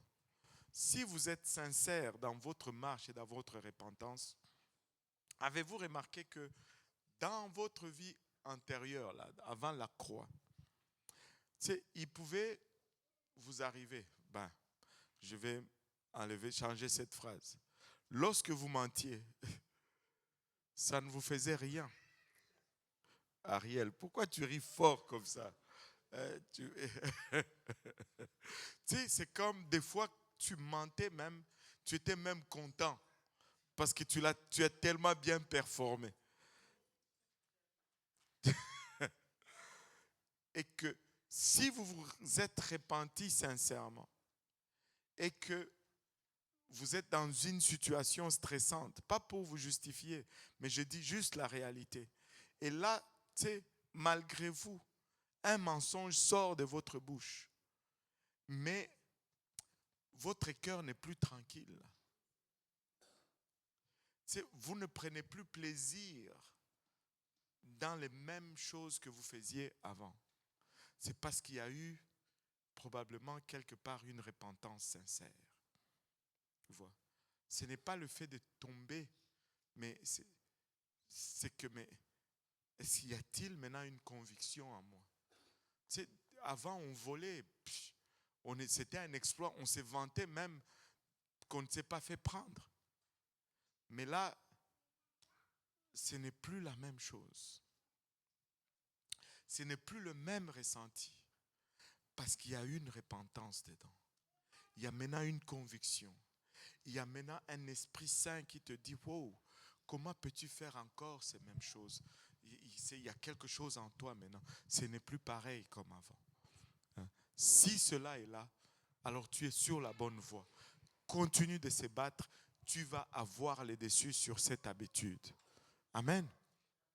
Si vous êtes sincère dans votre marche et dans votre repentance, avez-vous remarqué que dans votre vie antérieure, là, avant la croix, il pouvait vous arriver, je vais changer cette phrase. lorsque vous mentiez, ça ne vous faisait rien. Ariel, pourquoi tu ris fort comme ça? Tu sais, c'est comme des fois tu mentais même, tu étais même content parce que tu as tellement bien performé. Et que si vous vous êtes repenti sincèrement et que vous êtes dans une situation stressante, pas pour vous justifier, mais je dis juste la réalité. Et là, tu sais, malgré vous, un mensonge sort de votre bouche, mais votre cœur n'est plus tranquille. Tu sais, vous ne prenez plus plaisir dans les mêmes choses que vous faisiez avant. C'est parce qu'il y a eu probablement quelque part une repentance sincère. Tu vois? Ce n'est pas le fait de tomber, mais c'est que, mais est-ce qu'il y a-t-il maintenant une conviction en moi? Tu sais, avant on volait, c'était un exploit, on se vantait même qu'on ne s'est pas fait prendre. Mais là, ce n'est plus la même chose. Ce n'est plus le même ressenti. Parce qu'il y a une repentance dedans. Il y a maintenant une conviction. Il y a maintenant un Esprit Saint qui te dit, wow, comment peux-tu faire encore ces mêmes choses? Il y a quelque chose en toi maintenant. Ce n'est plus pareil comme avant. Si cela est là, alors tu es sur la bonne voie. Continue de se battre. Tu vas avoir le dessus sur cette habitude. Amen.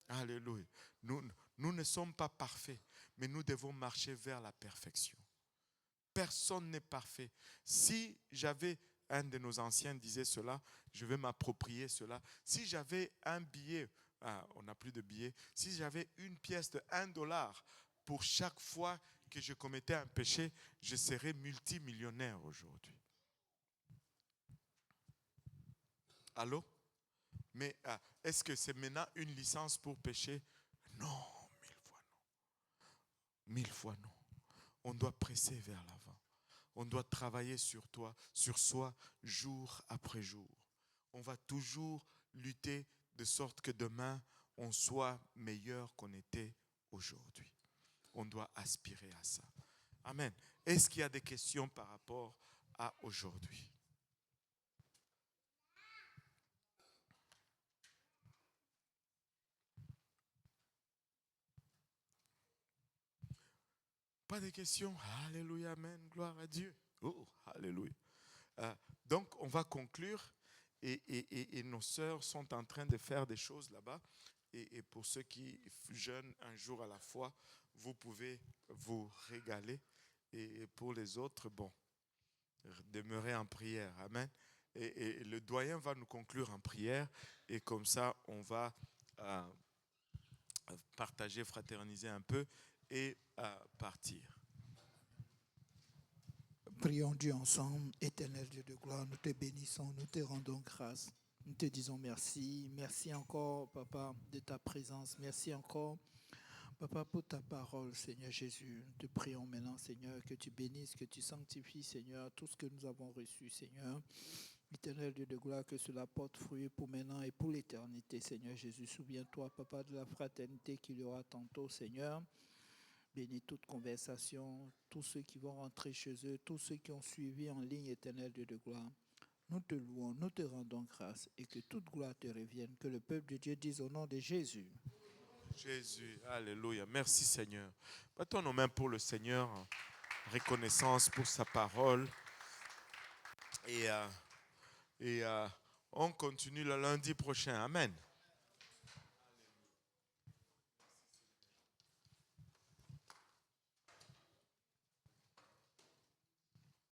Alléluia. Nous ne sommes pas parfaits, mais nous devons marcher vers la perfection. Personne n'est parfait. Si j'avais, un de nos anciens disait cela, je vais m'approprier cela. Si j'avais un billet, on n'a plus de billets, si j'avais une pièce de $1 pour chaque fois que je commettais un péché, je serais multimillionnaire aujourd'hui. Allô? Mais est-ce que c'est maintenant une licence pour pécher? Non, 1000 fois non. 1000 fois non. On doit presser vers l'avant. On doit travailler sur toi, sur soi, jour après jour. On va toujours lutter de sorte que demain, on soit meilleur qu'on était aujourd'hui. On doit aspirer à ça. Amen. Est-ce qu'il y a des questions par rapport à aujourd'hui? Pas de questions? Alléluia, amen, gloire à Dieu. Oh, alléluia. Donc, on va conclure et nos sœurs sont en train de faire des choses là-bas. Et pour ceux qui jeûnent un jour à la fois, vous pouvez vous régaler. Et pour les autres, bon, demeurez en prière. Amen. Et le doyen va nous conclure en prière. Et comme ça, on va partager, fraterniser un peu et partir. Prions Dieu ensemble. Éternel Dieu de gloire, nous te bénissons, nous te rendons grâce. Nous te disons merci. Merci encore, Papa, de ta présence. Merci encore, Papa, pour ta parole, Seigneur Jésus. Nous te prions maintenant, Seigneur, que tu bénisses, que tu sanctifies, Seigneur, tout ce que nous avons reçu, Seigneur. Éternel Dieu de gloire, que cela porte fruit pour maintenant et pour l'éternité, Seigneur Jésus. Souviens-toi, Papa, de la fraternité qu'il y aura tantôt, Seigneur. Bénis toute conversation, tous ceux qui vont rentrer chez eux, tous ceux qui ont suivi en ligne, Éternel Dieu de gloire. Nous te louons, nous te rendons grâce et que toute gloire te revienne. Que le peuple de Dieu dise au nom de Jésus. Jésus, alléluia. Merci Seigneur. Battons nos mains pour le Seigneur. Reconnaissance pour sa parole. Et on continue le lundi prochain. Amen.